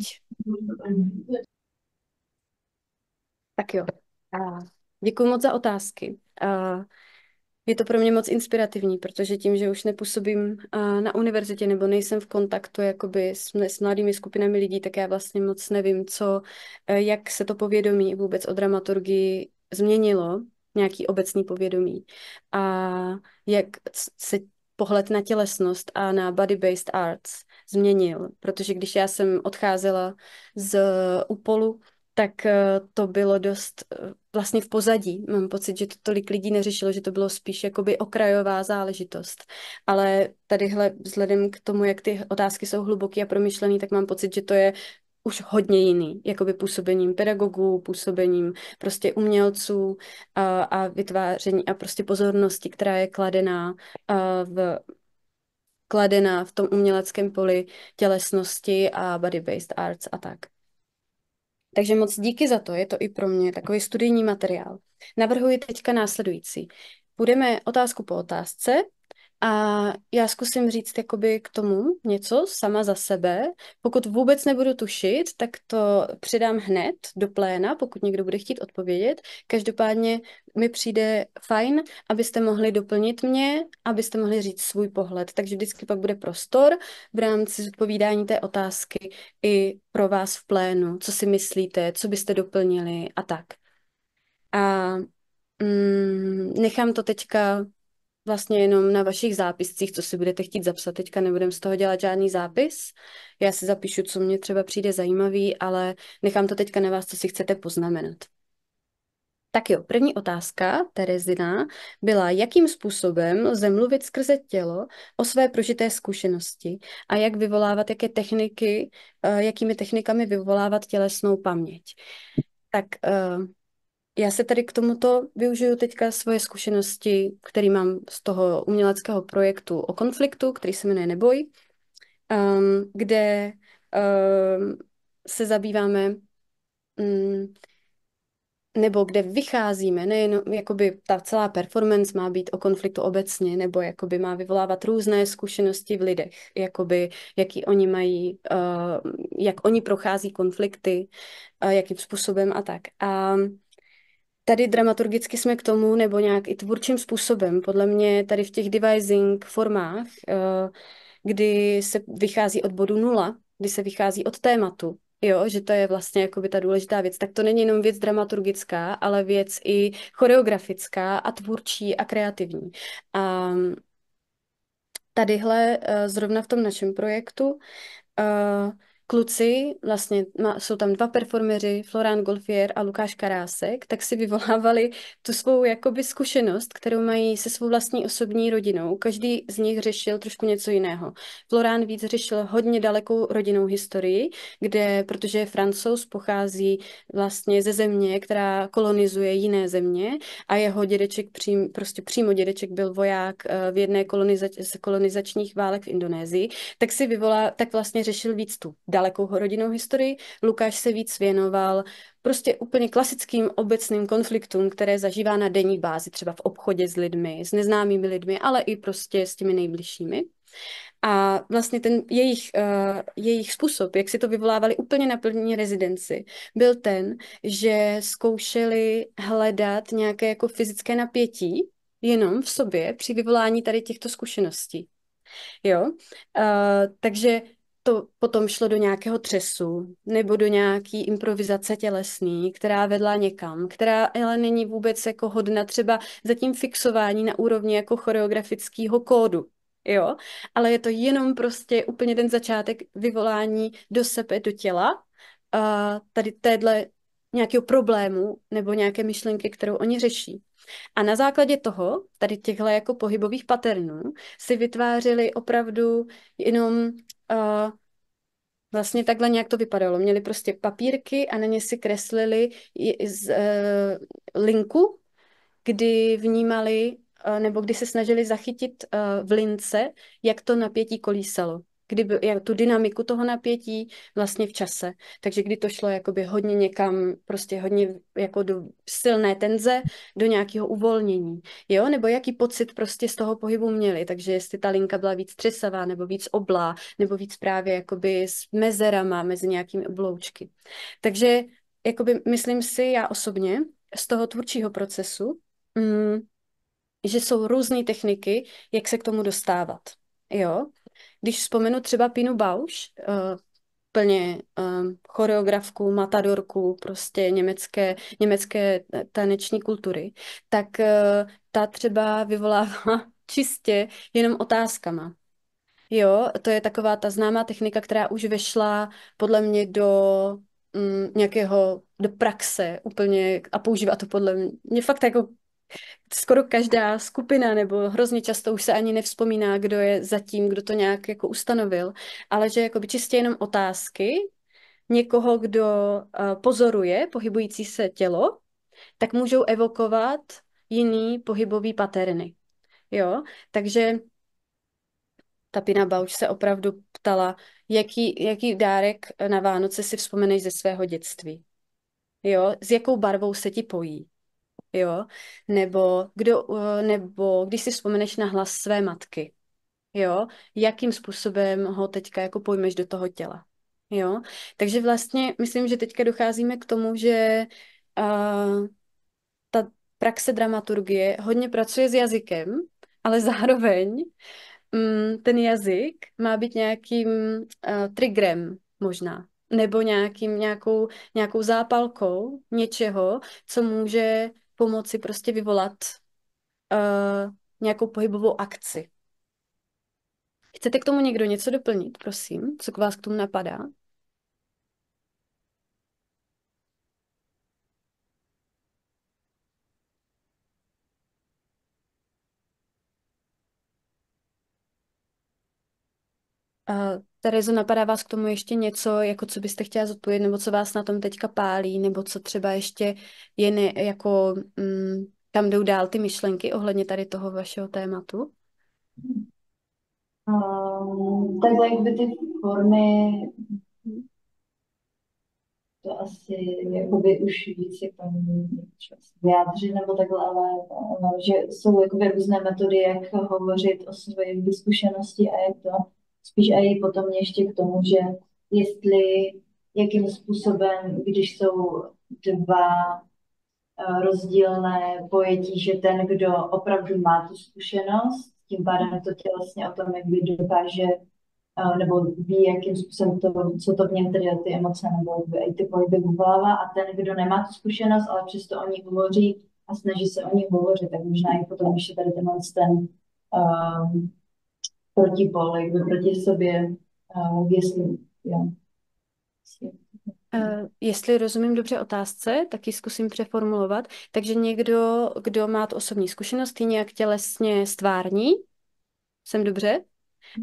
Tak jo. Děkuji moc za otázky. Je to pro mě moc inspirativní, protože tím, že už nepůsobím na univerzitě nebo nejsem v kontaktu jakoby s mladými skupinami lidí, tak já vlastně moc nevím, jak se to povědomí vůbec o dramaturgii změnilo, nějaký obecný povědomí. A jak se pohled na tělesnost a na body-based arts změnil. Protože když já jsem odcházela z UPOLu, tak to bylo dost vlastně v pozadí. Mám pocit, že to tolik lidí neřešilo, že to bylo spíš jakoby okrajová záležitost. Ale tadyhle vzhledem k tomu, jak ty otázky jsou hluboké a promyšlený, tak mám pocit, že to je už hodně jiný, jakoby působením pedagogů, působením prostě umělců a vytváření a prostě pozornosti, která je kladená v tom uměleckém poli tělesnosti a body-based arts a tak. Takže moc díky za to, je to i pro mě takový studijní materiál. Navrhuji teďka následující. Půjdeme otázku po otázce a já zkusím říct jakoby k tomu něco sama za sebe. Pokud vůbec nebudu tušit, tak to předám hned do pléna, pokud někdo bude chtít odpovědět. Každopádně mi přijde fajn, abyste mohli doplnit mě, abyste mohli říct svůj pohled. Takže vždycky pak bude prostor v rámci zodpovídání té otázky i pro vás v plénu. Co si myslíte, co byste doplnili a tak. A nechám to teďka vlastně jenom na vašich zápiscích, co si budete chtít zapsat. Teďka nebudem z toho dělat žádný zápis. Já si zapíšu, co mně třeba přijde zajímavý, ale nechám to teďka na vás, co si chcete poznamenat. Tak jo, první otázka, Terezina, byla, jakým způsobem lze mluvit skrze tělo o své prožité zkušenosti a jak vyvolávat, jakými technikami vyvolávat tělesnou paměť. Tak já se tady k tomuto využiju teďka svoje zkušenosti, které mám z toho uměleckého projektu o konfliktu, který se jmenuje Neboj, kde se zabýváme nebo kde vycházíme, nejen jakoby ta celá performance má být o konfliktu obecně, nebo jakoby má vyvolávat různé zkušenosti v lidech, jakoby jaký oni mají, jak oni prochází konflikty, jakým způsobem a tak. A tady dramaturgicky jsme k tomu, nebo nějak i tvůrčím způsobem, podle mě tady v těch devising formách, kdy se vychází od bodu 0, kdy se vychází od tématu, jo, že to je vlastně jakoby ta důležitá věc, tak to není jenom věc dramaturgická, ale věc i choreografická a tvůrčí a kreativní. A tadyhle zrovna v tom našem projektu kluci, vlastně jsou tam dva performeři, Florán Golfier a Lukáš Karásek, tak si vyvolávali tu svou jakoby zkušenost, kterou mají se svou vlastní osobní rodinou. Každý z nich řešil trošku něco jiného. Florán víc řešil hodně dalekou rodinnou historii, protože je Francouz, pochází vlastně ze země, která kolonizuje jiné země a jeho dědeček, přímo dědeček byl voják v jedné z kolonizačních válek v Indonésii, tak vlastně řešil víc tu dalekou rodinnou historii. Lukáš se víc věnoval prostě úplně klasickým obecným konfliktům, které zažívá na denní bázi, třeba v obchodě s lidmi, s neznámými lidmi, ale i prostě s těmi nejbližšími. A vlastně ten jejich způsob, jak si to vyvolávali úplně na první rezidenci, byl ten, že zkoušeli hledat nějaké jako fyzické napětí jenom v sobě při vyvolání tady těchto zkušeností. Jo? Takže to potom šlo do nějakého třesu nebo do nějaký improvizace tělesný, která vedla někam, která ale není vůbec jako hodna třeba zatím fixování na úrovni jako choreografického kódu. Jo, ale je to jenom prostě úplně ten začátek vyvolání do sebe, do těla, tady téhle nějakého problému nebo nějaké myšlenky, kterou oni řeší. A na základě toho, tady těchto jako pohybových patternů, si vytvářeli opravdu jenom vlastně takhle nějak to vypadalo. Měli prostě papírky a na ně si kreslili linku, kdy vnímali nebo kdy se snažili zachytit v lince, jak to napětí kolísalo. jak tu dynamiku toho napětí vlastně v čase. Takže kdy to šlo jakoby hodně někam, prostě hodně jako do silné tenze, do nějakého uvolnění, jo, nebo jaký pocit prostě z toho pohybu měli, takže jestli ta linka byla víc třesavá, nebo víc oblá, nebo víc právě jakoby s mezerama mezi nějakými obloučky. Takže jakoby myslím si já osobně z toho tvůrčího procesu, že jsou různé techniky, jak se k tomu dostávat, jo. Když vzpomenu třeba Pinu Bausch, plně choreografku, matadorku, prostě německé taneční kultury, tak ta třeba vyvolává čistě jenom otázkama. Jo, to je taková ta známá technika, která už vešla podle mě do praxe úplně a používá to podle mě fakt jako skoro každá skupina, nebo hrozně často už se ani nevzpomíná, kdo je zatím, kdo to nějak jako ustanovil, ale že jakoby čistě jenom otázky někoho, kdo pozoruje pohybující se tělo, tak můžou evokovat jiný pohybový paterny. Jo, takže ta Pina Bausch se opravdu ptala, jaký dárek na Vánoce si vzpomeneš ze svého dětství. Jo, s jakou barvou se ti pojí. Jo, nebo když si vzpomeneš na hlas své matky, jo, jakým způsobem ho teďka jako pojmeš do toho těla, jo. Takže vlastně myslím, že teďka docházíme k tomu, že ta praxe dramaturgie hodně pracuje s jazykem, ale zároveň ten jazyk má být nějakým triggerem možná, nebo nějakou zápalkou něčeho, co může pomoci prostě vyvolat nějakou pohybovou akci. Chcete k tomu někdo něco doplnit, prosím? Co k vás k tomu napadá? Terezo, napadá vás k tomu ještě něco, jako co byste chtěla zodpovědět, nebo co vás na tom teďka pálí, nebo co třeba ještě je jako kam jdou dál ty myšlenky ohledně tady toho vašeho tématu? Takhle jakby ty formy, to asi jakoby už víc jako vyjádřit nebo takhle, ale že jsou jakoby různé metody, jak hovořit o své zkušenosti a jak to spíš a i potom ještě k tomu, že jakým způsobem, když jsou dva rozdílné pojetí, že ten, kdo opravdu má tu zkušenost, tím pádem to tělesně o tom, jak by dokáže nebo ví, jakým způsobem co to v něm tedy ty emoce nebo i ty pohyby vyvolává a ten, kdo nemá tu zkušenost, ale přesto o ní hovoří a snaží se o ní hovořit, tak možná i potom ještě tady ten protipol, jakby proti sobě, jestli rozumím dobře otázce, tak ji zkusím přeformulovat. Takže někdo, kdo má tu osobní zkušenost, ji nějak tělesně stvární, jsem dobře?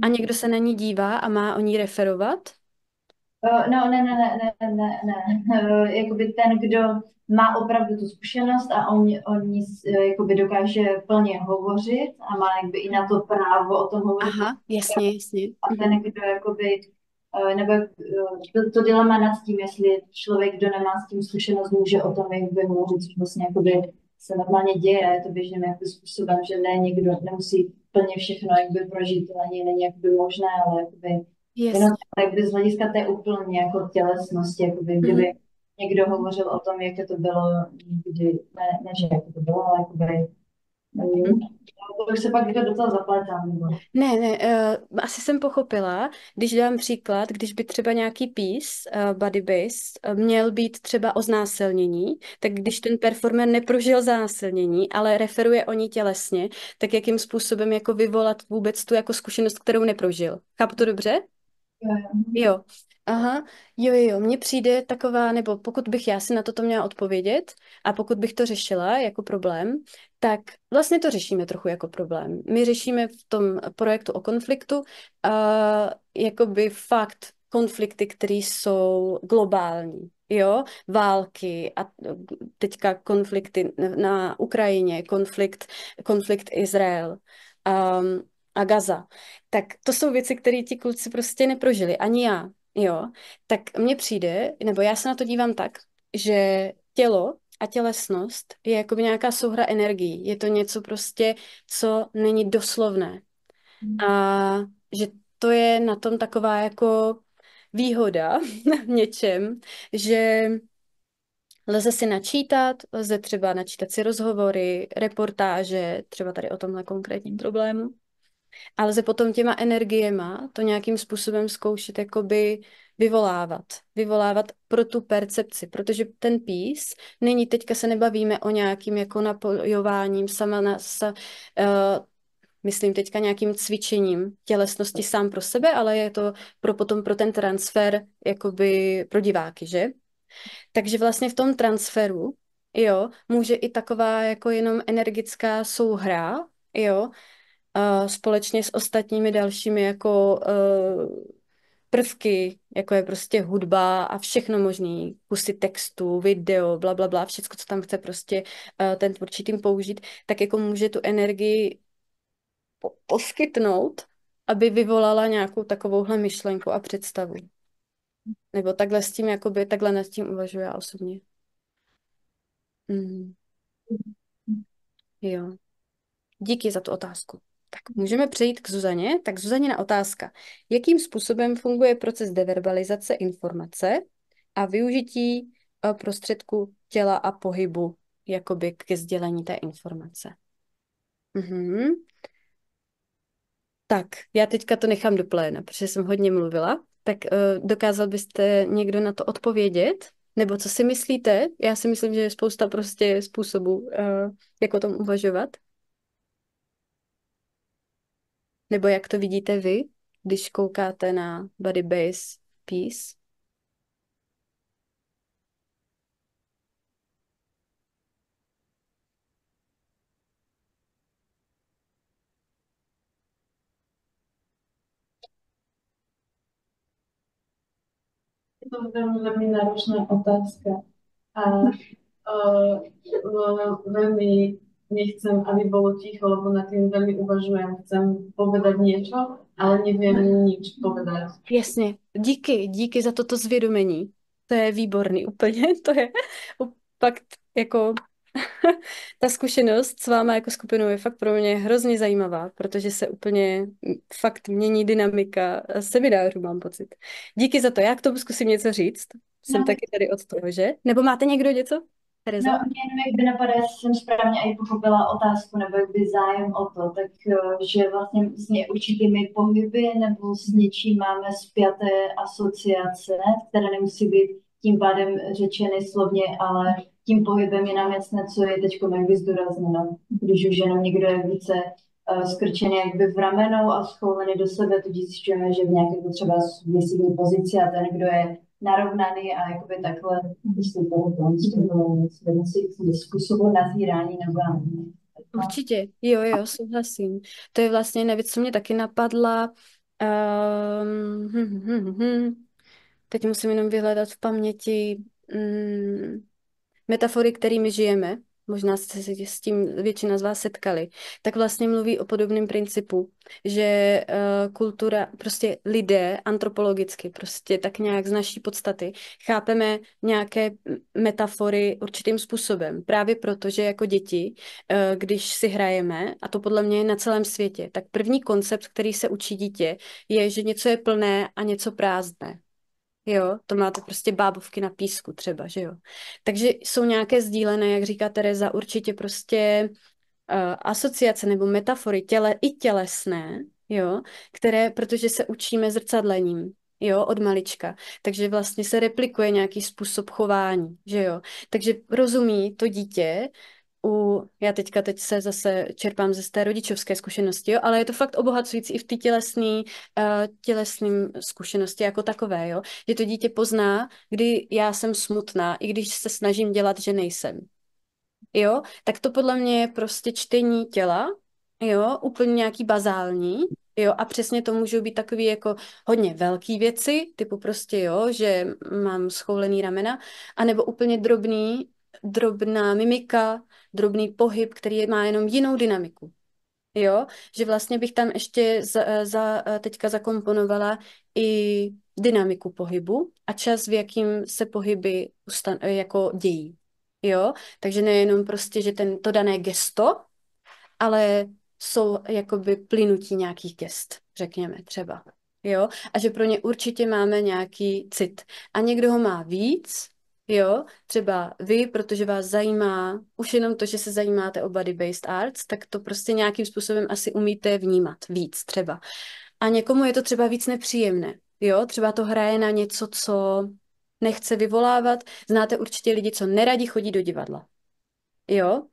A někdo se na ní dívá a má o ní referovat? No, ne. Jakoby ten, kdo má opravdu tu zkušenost a on ní jakoby dokáže plně hovořit a má jakby i na to právo o tom hovořit. Aha, jasně. A ten, kdo jakoby, nebo to dilema nad tím, jestli člověk, kdo nemá s tím zkušenost, může o tom jakby hovořit, což vlastně jakoby se normálně děje, je to běžným jakby způsobem, že ne, někdo nemusí plně všechno jakby prožít, to není jakoby možné, ale jakoby jenom jakby z hlediska té úplně jako tělesnosti, jakoby, kdyby někdo hovořil o tom, jak to bylo někdy, ne že jak to bylo, ale jakoby, to už se pak do toho zapletám. Ne, asi jsem pochopila, když dám příklad, když by třeba nějaký piece, body based, měl být třeba o znásilnění, tak když ten performer neprožil znásilnění, ale referuje o ní tělesně, tak jakým způsobem jako vyvolat vůbec tu jako zkušenost, kterou neprožil. Chápu to dobře? Jo. Aha, jo, mně přijde taková, nebo pokud bych já si na toto měla odpovědět a pokud bych to řešila jako problém, tak vlastně to řešíme trochu jako problém. My řešíme v tom projektu o konfliktu jakoby fakt konflikty, které jsou globální, jo, války a teďka konflikty na Ukrajině, konflikt Izrael. a Gaza. Tak to jsou věci, které ti kluci prostě neprožili, ani já, jo. Tak mně přijde, nebo já se na to dívám tak, že tělo a tělesnost je jako nějaká souhra energií. Je to něco prostě, co není doslovné. A že to je na tom taková jako výhoda v něčem, že lze si načítat, lze třeba načítat si rozhovory, reportáže, třeba tady o tomhle konkrétním problému, a lze potom těma energiema to nějakým způsobem zkoušet jakoby vyvolávat pro tu percepci, protože ten pís není, teďka se nebavíme o nějakým jako napojováním myslím teďka nějakým cvičením tělesnosti sám pro sebe, ale je to potom pro ten transfer jakoby pro diváky, že? Takže vlastně v tom transferu, jo, může i taková jako jenom energická souhra, jo, společně s ostatními dalšími jako prvky, jako je prostě hudba a všechno možný, kusy textu, video, bla, bla, bla, všecko, co tam chce prostě ten tvůrčí tým použít, tak jako může tu energii poskytnout, aby vyvolala nějakou takovouhle myšlenku a představu. Nebo takhle s tím, jakoby, takhle nad tím uvažuji já osobně. Mm. Jo. Díky za tu otázku. Tak můžeme přejít k Zuzaně. Tak Zuzanina otázka. Jakým způsobem funguje proces deverbalizace informace a využití prostředku těla a pohybu jakoby ke sdělení té informace? Mhm. Tak, já teďka to nechám do pléna, protože jsem hodně mluvila. Tak dokázal byste někdo na to odpovědět? Nebo co si myslíte? Já si myslím, že je spousta prostě způsobů, jak o tom uvažovat. Nebo jak to vidíte vy, když koukáte na Body Base Peace? Je to velmi náročná otázka. A veľmi nechcem, aby bolo ticho, lebo nad tým veľmi uvažujem. Chcem povedať niečo, ale neviem nič povedať. Jasně, díky za toto zvědomení. To je výborný úplně, to je fakt jako ta zkušenost s váma jako skupinou je fakt pro mě hrozně zajímavá, protože se úplně fakt mění dynamika seminářů, mám pocit. Díky za to, já k tomu zkusím něco říct. Jsem No. taky tady od toho, že? Nebo máte někdo něco? Tereza? No, mě jenom jak by napadá, jestli jsem správně i pochopila otázku, nebo jak by zájem o to, tak že vlastně s určitými pohyby nebo s něčím máme spjaté asociace, které nemusí být tím pádem řečeny slovně, ale tím pohybem je nám jasné, co je teď jakby zdůrazněno. Když už jenom někdo je více skrčený jakby v ramenou a schoulený do sebe, tudíž zjišťujeme, že v nějaké třeba vysídní pozici a ten, kdo je narovnaný a jakoby takhle, myslím, to musí způsobu nazírání nebo Určitě, jo, souhlasím. To je vlastně jedna věc, co mě taky napadla. Teď musím jenom vyhledat v paměti metafory, kterými žijeme. Možná jste se s tím většina z vás setkali. Tak vlastně mluví o podobném principu, že kultura, prostě lidé antropologicky, prostě tak nějak z naší podstaty chápeme nějaké metafory určitým způsobem. Právě proto, že jako děti, když si hrajeme, a to podle mě je na celém světě, tak první koncept, který se učí dítě, je, že něco je plné a něco prázdné. Jo, to máte prostě bábovky na písku třeba, že jo. Takže jsou nějaké sdílené, jak říká Tereza, určitě prostě asociace nebo metafory i tělesné, jo, které, protože se učíme zrcadlením, jo, od malička, takže vlastně se replikuje nějaký způsob chování, že jo. Takže rozumí to dítě, já teď se zase čerpám ze té rodičovské zkušenosti, jo, ale je to fakt obohacující i v té tělesným zkušenosti jako takové, jo, že to dítě pozná, kdy já jsem smutná, i když se snažím dělat, že nejsem. Jo, tak to podle mě je prostě čtení těla, jo, úplně nějaký bazální, jo, a přesně to můžou být takový jako hodně velký věci, typu prostě, jo, že mám schoulený ramena, anebo úplně drobná mimika, drobný pohyb, který má jenom jinou dynamiku. Jo, že vlastně bych tam ještě teďka zakomponovala i dynamiku pohybu a čas, v jakým se pohyby jako dějí. Jo, takže nejenom prostě, že to dané gesto, ale jsou jakoby plynutí nějakých gest, řekněme třeba. Jo, a že pro ně určitě máme nějaký cit. A někdo ho má víc, jo, třeba vy, protože vás zajímá, už jenom to, že se zajímáte o body-based arts, tak to prostě nějakým způsobem asi umíte vnímat víc třeba. A někomu je to třeba víc nepříjemné, jo, třeba to hraje na něco, co nechce vyvolávat. Znáte určitě lidi, co neradi chodí do divadla, jo,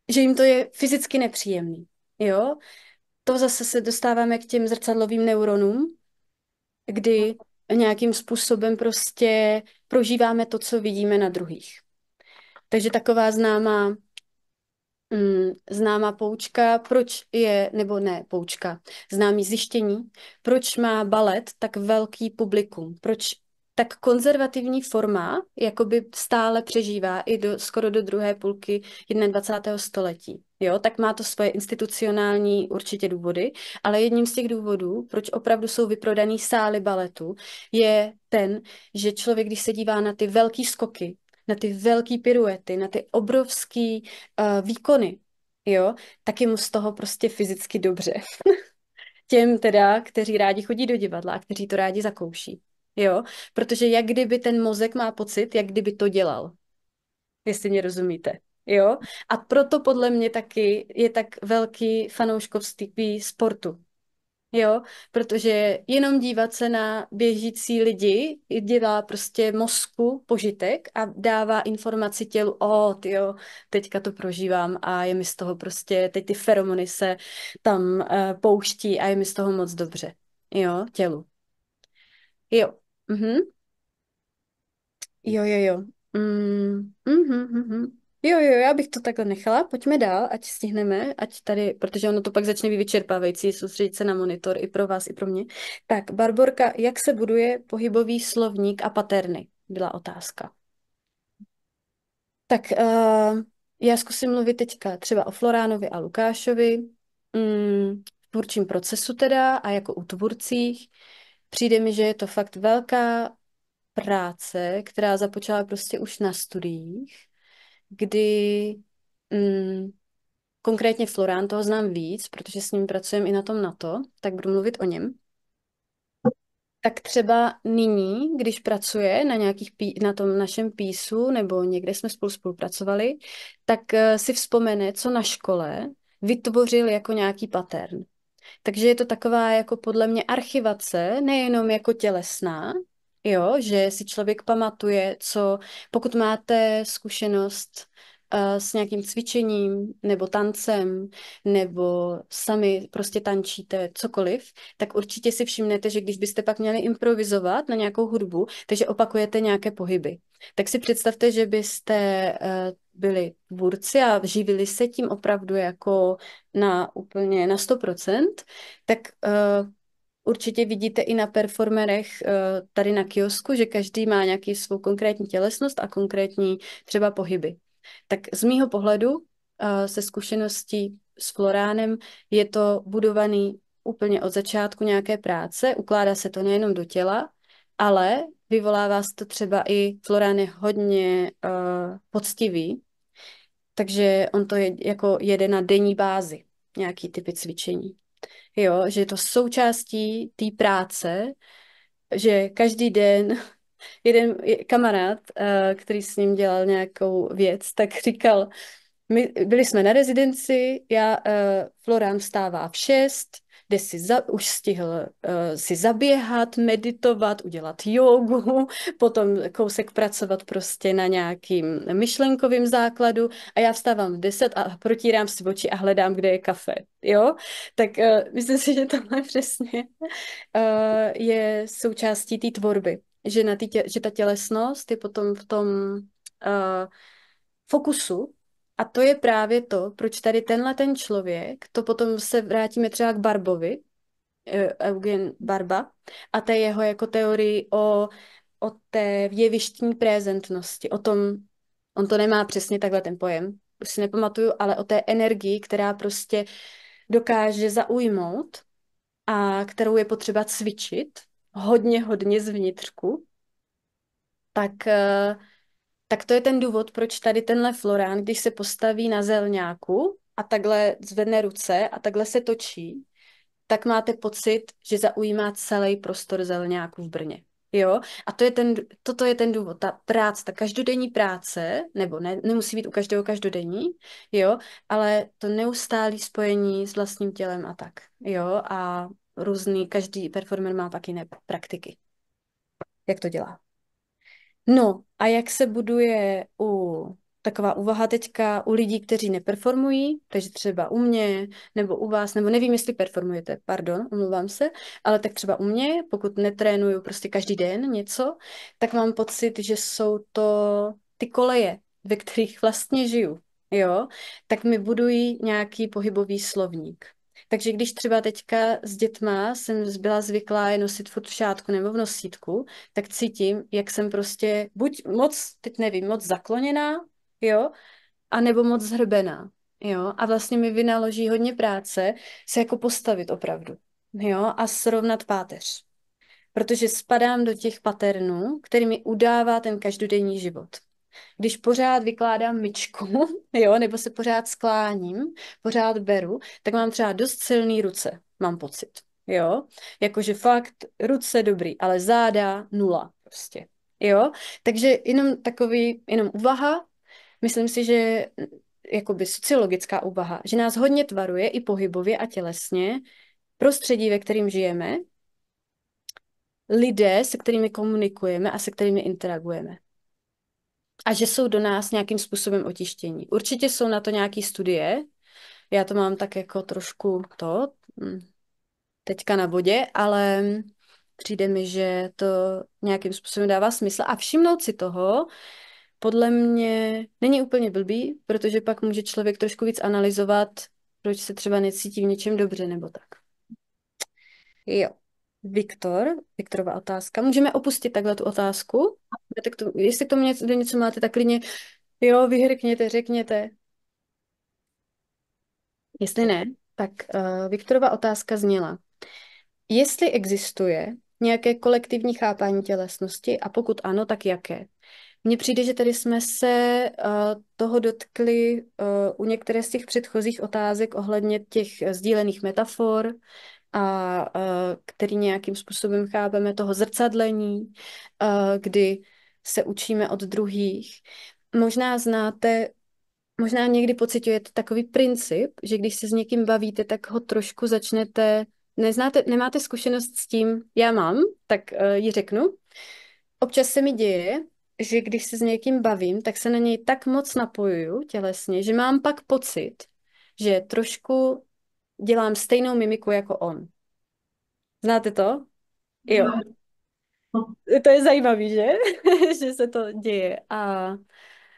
že jim to je fyzicky nepříjemný, jo. To zase se dostáváme k těm zrcadlovým neuronům, kdy nějakým způsobem prostě prožíváme to, co vidíme na druhých. Takže taková známá poučka, proč je, nebo ne poučka, známý zjištění, proč má balet tak velký publikum, proč tak konzervativní forma jakoby stále přežívá i skoro do druhé půlky 21. století. Jo, tak má to svoje institucionální určitě důvody, ale jedním z těch důvodů, proč opravdu jsou vyprodaný sály baletu, je ten, že člověk, když se dívá na ty velký skoky, na ty velký piruety, na ty obrovský výkony, jo, tak je mu z toho prostě fyzicky dobře. Těm teda, kteří rádi chodí do divadla a kteří to rádi zakouší. Jo, protože jak kdyby ten mozek má pocit, jak kdyby to dělal. Jestli mě rozumíte. Jo, a proto podle mě taky je tak velký fanouškovství sportu. Jo, protože jenom dívat se na běžící lidi dělá prostě mozku požitek a dává informaci tělu, jo, teďka to prožívám a je mi z toho prostě, teď ty feromony se tam pouští a je mi z toho moc dobře. Jo, tělu. Jo. Mhm. Jo. Jo, já bych to takhle nechala. Pojďme dál, ať stihneme, ať tady, protože ono to pak začne být vyčerpávající, soustředit se na monitor i pro vás, i pro mě. Tak, Barborka, jak se buduje pohybový slovník a paterny? Byla otázka. Tak já zkusím mluvit teďka třeba o Floránovi a Lukášovi, v tvůrčím procesu teda a jako u tvůrcích. Přijde mi, že je to fakt velká práce, která započala prostě už na studiích, kdy konkrétně Florán, toho znám víc, protože s ním pracujeme i na tom NATO, tak budu mluvit o něm. Tak třeba nyní, když pracuje na tom našem písu, nebo někde jsme spolu spolupracovali, tak si vzpomene, co na škole vytvořil jako nějaký pattern. Takže je to taková jako podle mě archivace, nejenom jako tělesná, jo, že si člověk pamatuje, pokud máte zkušenost s nějakým cvičením nebo tancem, nebo sami prostě tančíte cokoliv, tak určitě si všimnete, že když byste pak měli improvizovat na nějakou hudbu, takže opakujete nějaké pohyby. Tak si představte, že byste byli tvůrci a živili se tím opravdu jako úplně na 100%, tak určitě vidíte i na performerech tady na kiosku, že každý má nějaký svou konkrétní tělesnost a konkrétní třeba pohyby. Tak z mýho pohledu se zkušeností s Floránem je to budovaný úplně od začátku nějaké práce, ukládá se to nejenom do těla, ale vyvolává se to třeba i Florán je hodně poctivý, takže on to jako jede na denní bázi, nějaký typy cvičení. Jo, že je to součástí té práce, že každý den jeden kamarád, který s ním dělal nějakou věc, tak říkal, byli jsme na rezidenci, Florán vstává v 6, už stihl si zaběhat, meditovat, udělat jogu, potom kousek pracovat prostě na nějakým myšlenkovým základu a já vstávám v 10 a protírám si oči a hledám, kde je kafe, jo? Tak myslím si, že tohle přesně je součástí té tvorby, že ta tělesnost je potom v tom fokusu. A to je právě to, proč tady ten člověk, to potom se vrátíme třeba k Barbovi, Eugen Barba, a té jeho jako teorii o té jevištní prezentnosti, o tom, on to nemá přesně takhle ten pojem, už si nepamatuju, ale o té energii, která prostě dokáže zaujmout a kterou je potřeba cvičit hodně zvnitřku, tak, tak to je ten důvod, proč tady tenhle Florian, když se postaví na zelňáku a takhle zvedne ruce a takhle se točí, tak máte pocit, že zaujímá celý prostor zelňáku v Brně. Jo? A toto je ten důvod, ta práce, ta každodenní práce, nebo ne, nemusí být u každého každodenní, jo, ale to neustálé spojení s vlastním tělem a tak, jo, a každý performer má pak jiné praktiky. Jak to dělá? No a jak se buduje taková úvaha teďka u lidí, kteří neperformují, takže třeba u mě, nebo u vás, nebo nevím, jestli performujete, pardon, omlouvám se, ale tak třeba u mě, pokud netrénuju prostě každý den něco, tak mám pocit, že jsou to ty koleje, ve kterých vlastně žiju, jo, tak mi budují nějaký pohybový slovník. Takže když třeba teďka s dětma jsem byla zvyklá je nosit furt v šátku nebo v nosítku, tak cítím, jak jsem prostě buď moc, teď nevím, moc zakloněná, jo, anebo moc zhrbená, jo, a vlastně mi vynaloží hodně práce se jako postavit opravdu, jo, a srovnat páteř, protože spadám do těch paternů, který mi udává ten každodenní život. Když pořád vykládám myčku, jo, nebo se pořád skláním, pořád beru, tak mám třeba dost silný ruce, mám pocit, jo. Jakože fakt ruce dobrý, ale záda nula prostě, jo. Takže jenom úvaha, myslím si, že jakoby sociologická úvaha, že nás hodně tvaruje i pohybově a tělesně prostředí, ve kterým žijeme, lidé, se kterými komunikujeme a se kterými interagujeme. A že jsou do nás nějakým způsobem otištění. Určitě jsou na to nějaké studie, já to mám tak jako trošku teďka na vodě, ale přijde mi, že to nějakým způsobem dává smysl a všimnout si toho podle mě není úplně blbý, protože pak může člověk trošku víc analyzovat, proč se třeba necítí v něčem dobře nebo tak. Jo. Viktorova otázka. Můžeme opustit takhle tu otázku? Jestli k tomu něco máte, tak klidně vyhrkněte, řekněte. Jestli ne, tak Viktorova otázka zněla. Jestli existuje nějaké kolektivní chápání tělesnosti a pokud ano, tak jaké? Mně přijde, že tady jsme se toho dotkli u některé z těch předchozích otázek ohledně těch sdílených metafor a který nějakým způsobem chápeme toho zrcadlení, kdy se učíme od druhých. Možná někdy pociťujete takový princip, že když se s někým bavíte, tak ho trošku začnete, nemáte zkušenost s tím, já mám, tak ji řeknu. Občas se mi děje, že když se s někým bavím, tak se na něj tak moc napojuju tělesně, že mám pak pocit, že trošku dělám stejnou mimiku jako on. Znáte to? Jo. To je zajímavý, že? Že se to děje.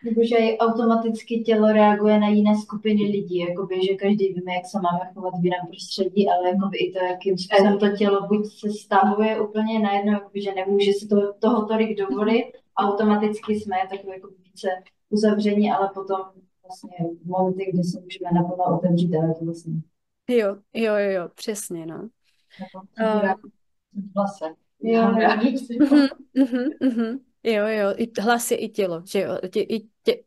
Nebo že i automaticky tělo reaguje na jiné skupiny lidí, jakoby, že každý víme, jak se máme chovat v jiném prostředí, ale jakoby i to, jakým způsobem to tělo buď se stahuje úplně najednou, jakoby, že nemůže si toho tolik dovolit, automaticky jsme takový jako více uzavření, ale potom vlastně v momenty, kdy se můžeme naplno otevřít, ale to vlastně. Jo, přesně, no. Vlase. Jo. Jo, i hlas je i tělo, že jo,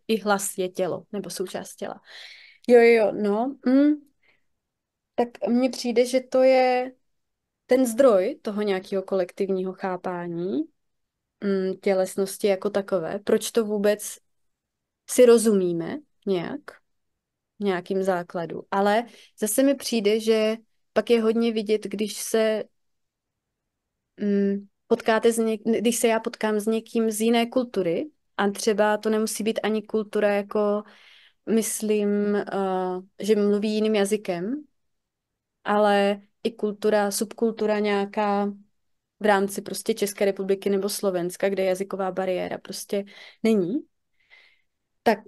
i hlas je tělo, nebo součást těla. Jo, no. Tak mně přijde, že to je ten zdroj toho nějakého kolektivního chápání tělesnosti jako takové. Proč to vůbec si rozumíme nějakým základu. Ale zase mi přijde, že pak je hodně vidět, když se když se já potkám s někým z jiné kultury, a třeba to nemusí být ani kultura jako, myslím, že mluví jiným jazykem, ale i subkultura nějaká v rámci prostě České republiky nebo Slovenska, kde jazyková bariéra prostě není, tak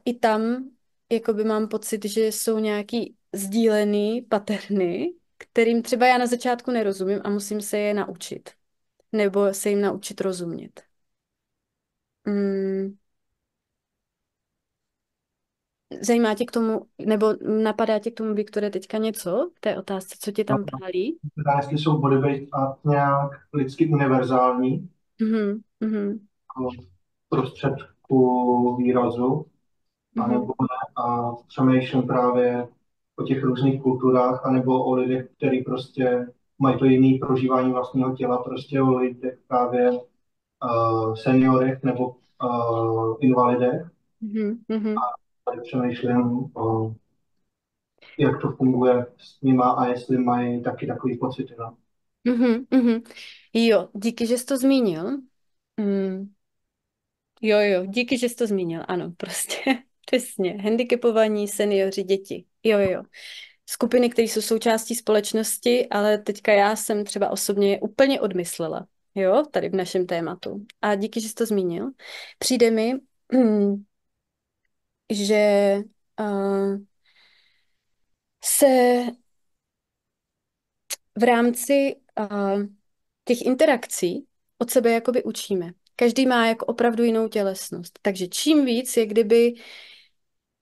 i tam jakoby mám pocit, že jsou nějaký sdílený paterny, kterým třeba já na začátku nerozumím a musím se je naučit. Nebo se jim naučit rozumět. zajímá tě k tomu, nebo napadá tě k tomu, Viktore, teďka něco k té otázce, co tě tam pálí? Teda jestli jsou body-based art nějak lidsky univerzální, Mhm, mhm, jako prostředku výrazu, mhm, anebo ne. A přemýšlím právě o těch různých kulturách, anebo o lidech, kteří prostě mají to jiné prožívání vlastního těla, prostě o lidech právě seniorech nebo invalidech. mhm, mhm, Tady přemýšlím, jak to funguje s nima a jestli mají taky takový pocity. No. mhm, mhm. Jo, díky, že jsi to zmínil. Mm, jo, díky, že jsi to zmínil, ano, prostě, přesně. Handicapovaní, seniori, děti. Jo. Skupiny, které jsou součástí společnosti, ale teďka já jsem třeba osobně je úplně odmyslela, jo, tady v našem tématu. A díky, že jsi to zmínil. Přijde mi, že se v rámci těch interakcí od sebe jakoby učíme. Každý má jako opravdu jinou tělesnost. Takže čím víc je, kdyby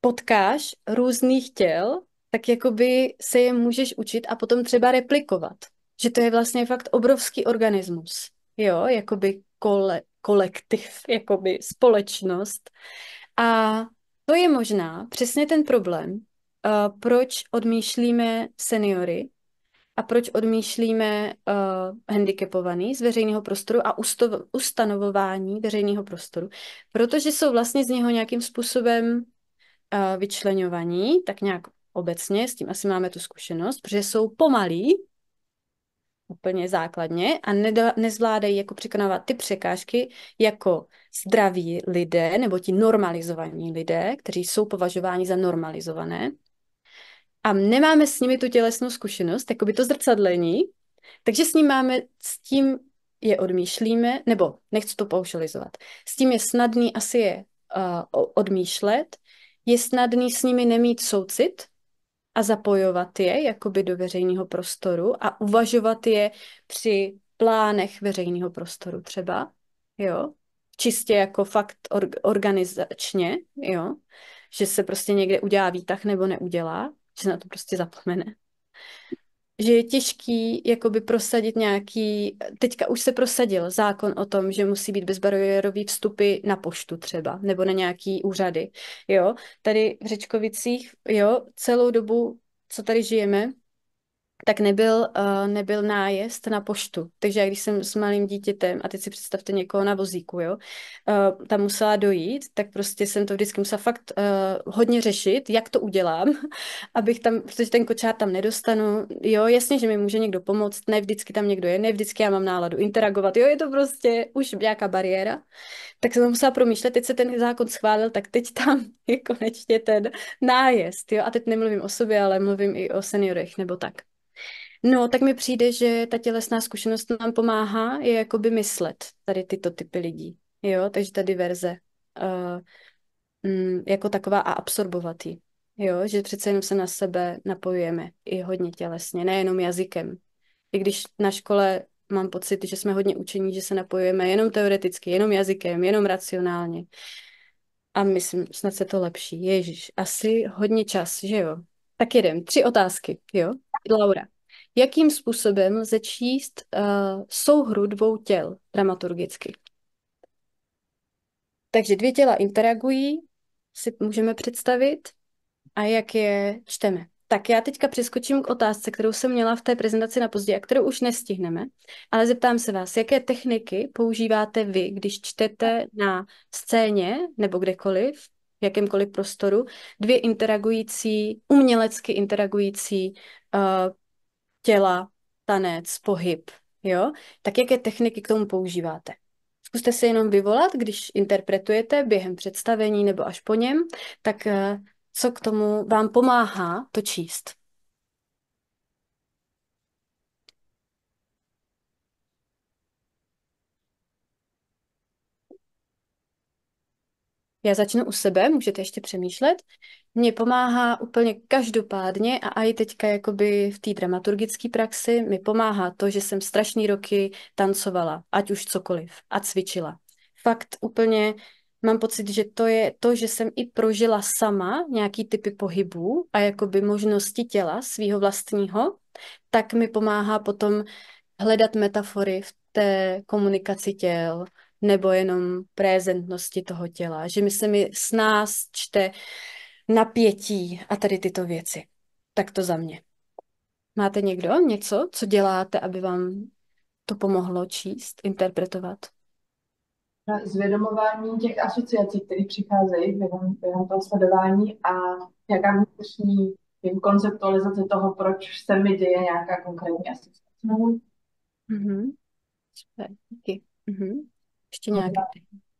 potkáš různých těl, tak jakoby se je můžeš učit a potom třeba replikovat. Že to je vlastně fakt obrovský organismus. Jo, jakoby kolektiv, jakoby společnost. A to je možná přesně ten problém, proč odmýšlíme seniory a proč odmýšlíme handicapovaný z veřejného prostoru a ustanovování veřejného prostoru. Protože jsou vlastně z něho nějakým způsobem vyčleňovaní, tak nějak obecně, s tím asi máme tu zkušenost, protože jsou pomalí, úplně základně, a nezvládají jako překonávat ty překážky jako zdraví lidé, nebo ti normalizovaní lidé, kteří jsou považováni za normalizované. A nemáme s nimi tu tělesnou zkušenost, jako by to zrcadlení, takže s tím je odmýšlíme, nebo nechci to paušalizovat, s tím je snadný asi je odmýšlet, je snadný s nimi nemít soucit a zapojovat je jakoby do veřejného prostoru a uvažovat je při plánech veřejného prostoru třeba, jo, čistě jako fakt organizačně, jo, že se prostě někde udělá výtah nebo neudělá, že se na to prostě zapomene. Že je těžký jakoby prosadit nějaký, teďka už se prosadil zákon o tom, že musí být bezbariérový vstupy na poštu třeba, nebo na nějaký úřady, jo. Tady v Řečkovicích, jo, celou dobu, co tady žijeme, tak nebyl nájezd na poštu. Takže já když jsem s malým dítětem, a teď si představte někoho na vozíku, jo, tam musela dojít, tak prostě jsem to vždycky musela fakt hodně řešit, jak to udělám, abych tam, protože ten kočár tam nedostanu, jo, jasně, že mi může někdo pomoct, ne vždycky tam někdo je, ne vždycky já mám náladu interagovat, jo, je to prostě už nějaká bariéra, tak jsem to musela promýšlet, teď se ten zákon schválil, tak teď tam je konečně ten nájezd, jo, a teď nemluvím o sobě, ale mluvím i o seniorech, nebo tak. No, tak mi přijde, že ta tělesná zkušenost nám pomáhá je jakoby myslet tady tyto typy lidí, jo, takže ta diverze jako taková a absorbovat ji, jo, že přece jenom se na sebe napojujeme i hodně tělesně, nejenom jazykem. I když na škole mám pocit, že jsme hodně učení, že se napojujeme jenom teoreticky, jenom jazykem, jenom racionálně. A myslím, snad se to lepší. Ježíš, asi hodně čas, že jo? Tak jedem. 3 otázky, jo? Laura. Jakým způsobem lze číst souhru 2 těl dramaturgicky? Takže 2 těla interagují, si můžeme představit, a jak je čteme. Tak já teďka přeskočím k otázce, kterou jsem měla v té prezentaci na pozdě a kterou už nestihneme, ale zeptám se vás, jaké techniky používáte vy, když čtete na scéně nebo kdekoliv, v jakémkoliv prostoru, 2 umělecky interagující těla, tanec, pohyb, jo? Tak jaké techniky k tomu používáte? Zkuste si jenom vyvolat, když interpretujete během představení nebo až po něm, tak co k tomu vám pomáhá to číst. Já začnu u sebe, můžete ještě přemýšlet. Mně pomáhá úplně každopádně a i teďka jakoby v té dramaturgické praxi mi pomáhá to, že jsem strašný roky tancovala, ať už cokoliv, a cvičila. Fakt úplně mám pocit, že to je to, že jsem i prožila sama nějaký typy pohybů a jakoby možnosti těla svýho vlastního, tak mi pomáhá potom hledat metafory v té komunikaci těl nebo jenom prezentnosti toho těla, že mi se mi s nás čte napětí a tady tyto věci. Tak to za mě. Máte někdo něco, co děláte, aby vám to pomohlo číst, interpretovat? Zvědomování těch asociací, které přicházejí během toho sledování a jaká vnitřní konceptualizace toho, proč se mi děje nějaká konkrétní asociace. Mhm. Super, díky. Mhm. Ještě nějaké?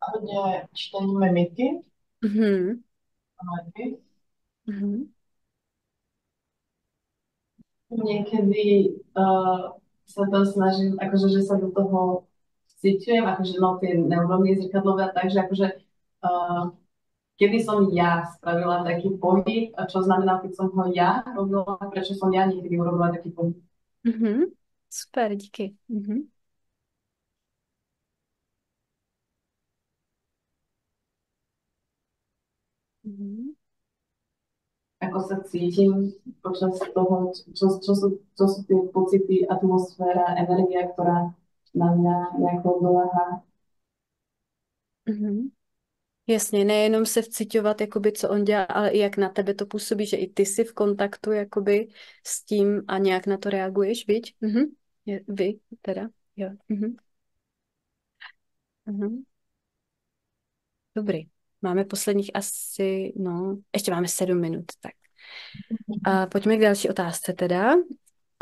A hodně čtení mimiky. Mhm. Mimiky. Mhm. Niekedy sa to snažím, akože, že sa do toho cítujem, akože no tie neuróny zrkadlové, takže akože kedy som ja spravila taký pohyb a čo znamená, keď som ho ja robila, prečo som ja niekedy urobila taký pohyb. Mhm. Super, díky. Mhm. Mhm. Ako sa cítim počas toho, čo sú tie pocity, atmosféra, energia, ktorá na mňa nejako doláhá. Mhm. Jasně, nejenom se vciťovat, jakoby, co on dělá, ale i jak na tebe to působí, že i ty jsi v kontaktu jakoby, s tím a nějak na to reaguješ, viď? Mhm. Vy teda, jo. Mhm. Mhm. Dobrý. Máme posledních asi, no, ještě máme 7 minut, tak. A pojďme k další otázce teda.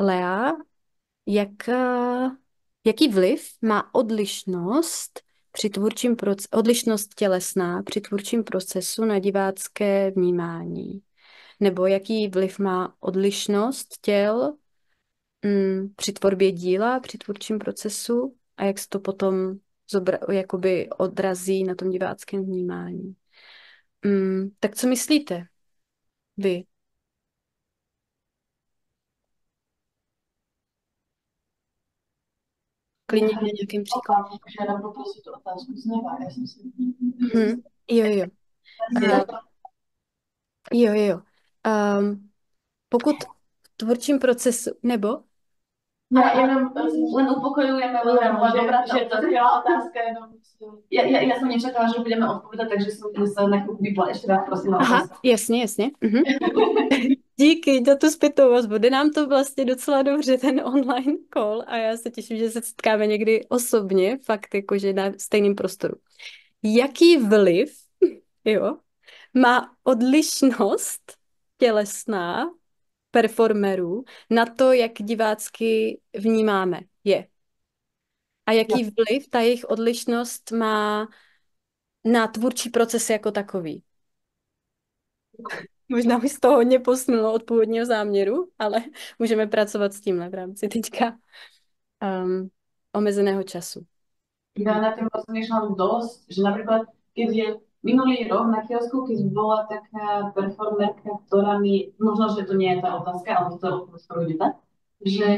Lea, jaký vliv má odlišnost tělesná při tvůrčím procesu na divácké vnímání? Nebo jaký vliv má odlišnost těl při tvorbě díla, při tvůrčím procesu a jak se to potom jakoby odrazí na tom diváckém vnímání? Tak co myslíte vy? Klidně nějakým příkladem. Že jenom poprosit tu otázku znova, já jsem si... Jo. Jo. Pokud v tvůrčím procesu, nebo? Ja jenom len upokojujeme, že to byla otázka jenom. Ja som nečakala, že budeme odpovedať, takže som sa na chvíľku vypla. Ešte raz, prosím. Aha, jasně. Díky za tu zpětnou vazbu. Jde nám to vlastně docela dobře, ten online call, a já se těším, že se setkáme někdy osobně, fakt jakože na stejném prostoru. Jaký vliv, má odlišnost tělesná performerů na to, jak divácky vnímáme je? A jaký vliv ta jejich odlišnost má na tvůrčí proces jako takový? Možná mi z toho hodně posunulo od původního záměru, ale můžeme pracovat s tímhle v rámci teďka omezeného času. Ja na tým rozmýšľam dosť, že napríklad, keď je minulý rok na kiosku, keď bola taká performerka, ktorá mi, možno, že to nie je tá otázka, ale to je odpoveď, že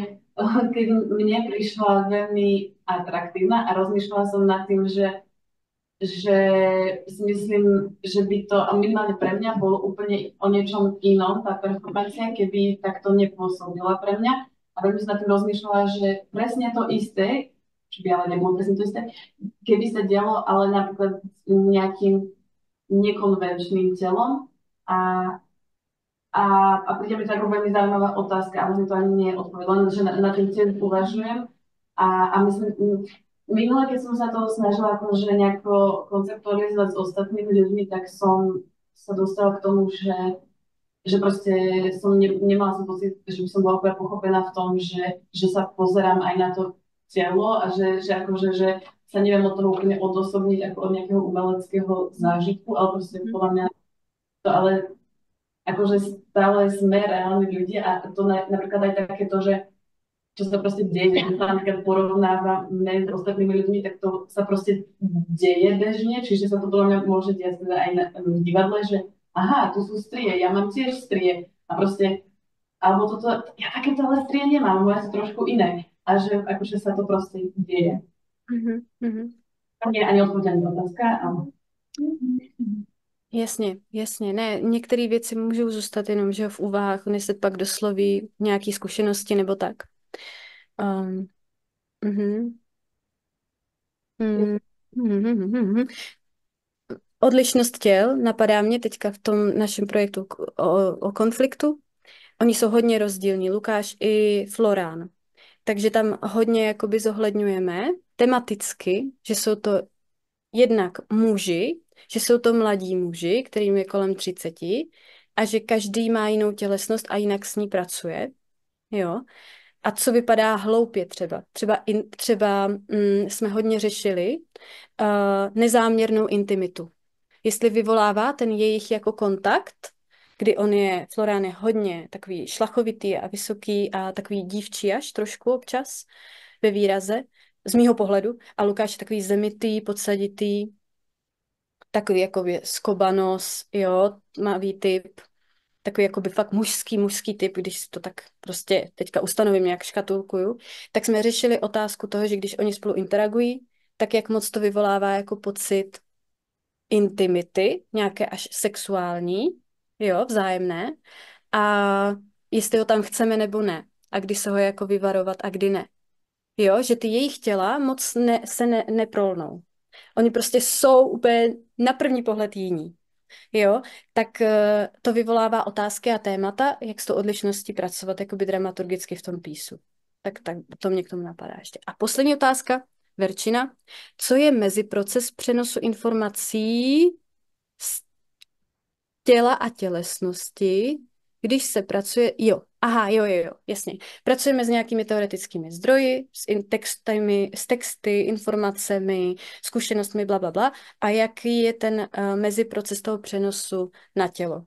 keď mne prišla veľmi atraktívna a rozmýšľala som nad tým, že si myslím, že by to, a minimálne pre mňa, bolo úplne o niečom inom tá performancia, keby takto nepôsobila pre mňa. A veľmi som nad tým rozmýšľala, že presne to isté, čo by ale nebolo presne to isté, keby sa dialo, ale napríklad nejakým nekonvenčným telom. A príde mi to ako veľmi zaujímavá otázka, ale to ani nie je odpoveď, len že na tým tiež uvažujem. A myslím, minule, keď som sa toho snažila akože nejako konceptualizovať s ostatnými ľuďmi, tak som sa dostala k tomu, že proste nemala som pocit, že by som bola úplne pochopená v tom, že sa pozerám aj na to telo a že sa neviem od toho úplne odosobniť ako od nejakého umeleckého zážitku, ale proste podľa mňa to ale akože stále sme reálni ľudia a to napríklad aj takéto, že čo sa proste deje, že sa napríklad porovnávame s ostatnými ľuďmi, tak to sa proste deje bežne, čiže sa to podľa mňa môže diať teda aj na divadle, že aha, tu sú strie, ja mám tiež strie a proste, alebo toto, ja takéto ale strie nemám, moje sú trošku iné a že akože sa to proste deje. To nie je ani odpovedaná otázka, ale... Jasně, jasně. Ne, některé věci můžou zůstat jenom, že jo, v úvahách, oni se pak dosloví nějaké zkušenosti nebo tak. Um, mhm, mm, mhm. Odlišnost těl napadá mě teďka v tom našem projektu o konfliktu. Oni jsou hodně rozdílní, Lukáš i Florán. Takže tam hodně jakoby zohledňujeme tematicky, že jsou to jednak muži, že jsou to mladí muži, kterým je kolem 30 a že každý má jinou tělesnost a jinak s ní pracuje. Jo. A co vypadá hloupě třeba. Třeba jsme hodně řešili nezáměrnou intimitu. Jestli vyvolává ten jejich jako kontakt, kdy Florán je hodně takový šlachovitý a vysoký a takový dívčí až trošku občas ve výraze, z mýho pohledu, a Lukáš je takový zemitý, podsaditý, takový jakoby skobanos, jo, tmavý typ, takový jakoby fakt mužský typ, když si to tak prostě teďka ustanovím, jak škatulkuju, tak jsme řešili otázku toho, že když oni spolu interagují, tak jak moc to vyvolává jako pocit intimity, nějaké až sexuální, jo, vzájemné, a jestli ho tam chceme nebo ne, a kdy se ho jako vyvarovat a kdy ne. Jo, že ty jejich těla moc neprolnou. Oni prostě jsou úplně na první pohled jiní. Jo, tak to vyvolává otázky a témata, jak s tou odlišností pracovat jakoby dramaturgicky v tom písu. Tak to mě k tomu napadá ještě. A poslední otázka, Verčina. Co je meziproces přenosu informací z těla a tělesnosti, když se pracuje, jo, jasně. Pracujeme s nějakými teoretickými zdroji, s texty, informacemi, zkušenostmi, bla, bla, bla. A jaký je ten meziproces toho přenosu na tělo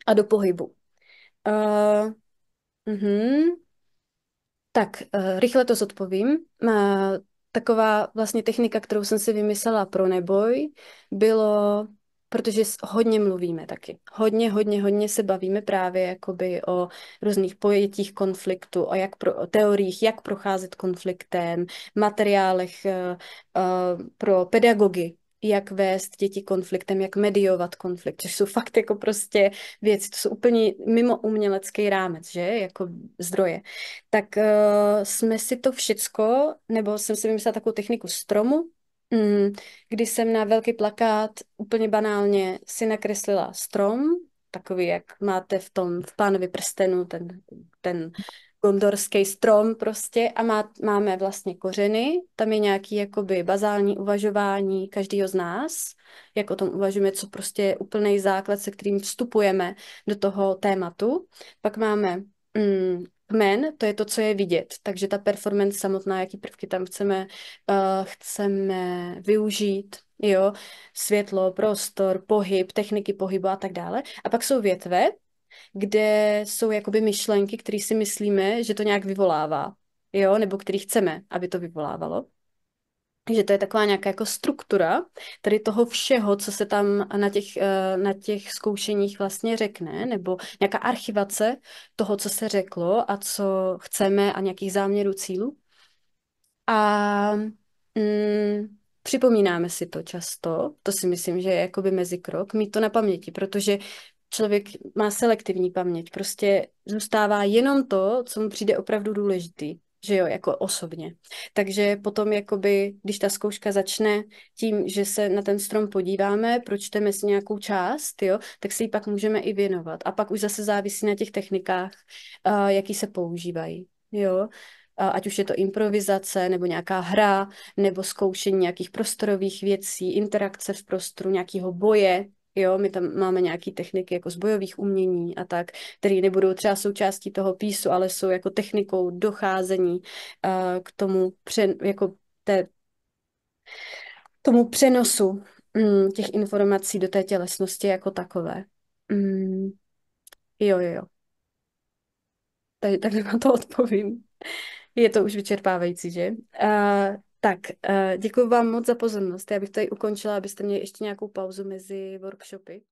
a do pohybu. Uh, uh-huh. Tak, rychle to zodpovím. Taková vlastně technika, kterou jsem si vymyslela pro neboj, bylo, protože hodně mluvíme taky. Hodně se bavíme právě jakoby o různých pojetích konfliktu, o teoriích, jak procházet konfliktem, materiálech pro pedagogy, jak vést děti konfliktem, jak mediovat konflikt, což jsou fakt jako prostě věci, to jsou úplně mimo umělecký rámec, že, jako zdroje. Tak jsme si to všecko, nebo jsem si vymyslela takovou techniku stromu, kdy jsem na velký plakát úplně banálně si nakreslila strom, takový, jak máte v Pánovi prstenu, ten gondorský strom prostě a máme vlastně kořeny, tam je nějaký jakoby bazální uvažování každého z nás, jak o tom uvažujeme, co prostě je úplný základ, se kterým vstupujeme do toho tématu. Pak máme kmen, to je to, co je vidět, takže ta performance samotná, jaký prvky tam chceme využít, jo, světlo, prostor, pohyb, techniky pohybu a tak dále. A pak jsou větve, kde jsou jakoby myšlenky, které si myslíme, že to nějak vyvolává, jo, nebo který chceme, aby to vyvolávalo. Takže to je taková nějaká jako struktura tady toho všeho, co se tam na těch zkoušeních vlastně řekne, nebo nějaká archivace toho, co se řeklo a co chceme a nějakých záměrů, cílů. A připomínáme si to často, to si myslím, že je jakoby mezikrok, mít to na paměti, protože člověk má selektivní paměť, prostě zůstává jenom to, co mu přijde opravdu důležitý, že jo, jako osobně. Takže potom, jakoby, když ta zkouška začne tím, že se na ten strom podíváme, pročteme si nějakou část, jo, tak si ji pak můžeme i věnovat. A pak už zase závisí na těch technikách, jaký se používají, jo. Ať už je to improvizace, nebo nějaká hra, nebo zkoušení nějakých prostorových věcí, interakce v prostoru, nějakého boje. Jo, my tam máme nějaké techniky jako z bojových umění a tak, které nebudou třeba součástí toho písu, ale jsou jako technikou docházení k tomu, tomu přenosu těch informací do té tělesnosti jako takové. Jo. Tak na to odpovím. Je to už vyčerpávající, že? Děkuji vám moc za pozornost. Já bych tady ukončila, abyste měli ještě nějakou pauzu mezi workshopy.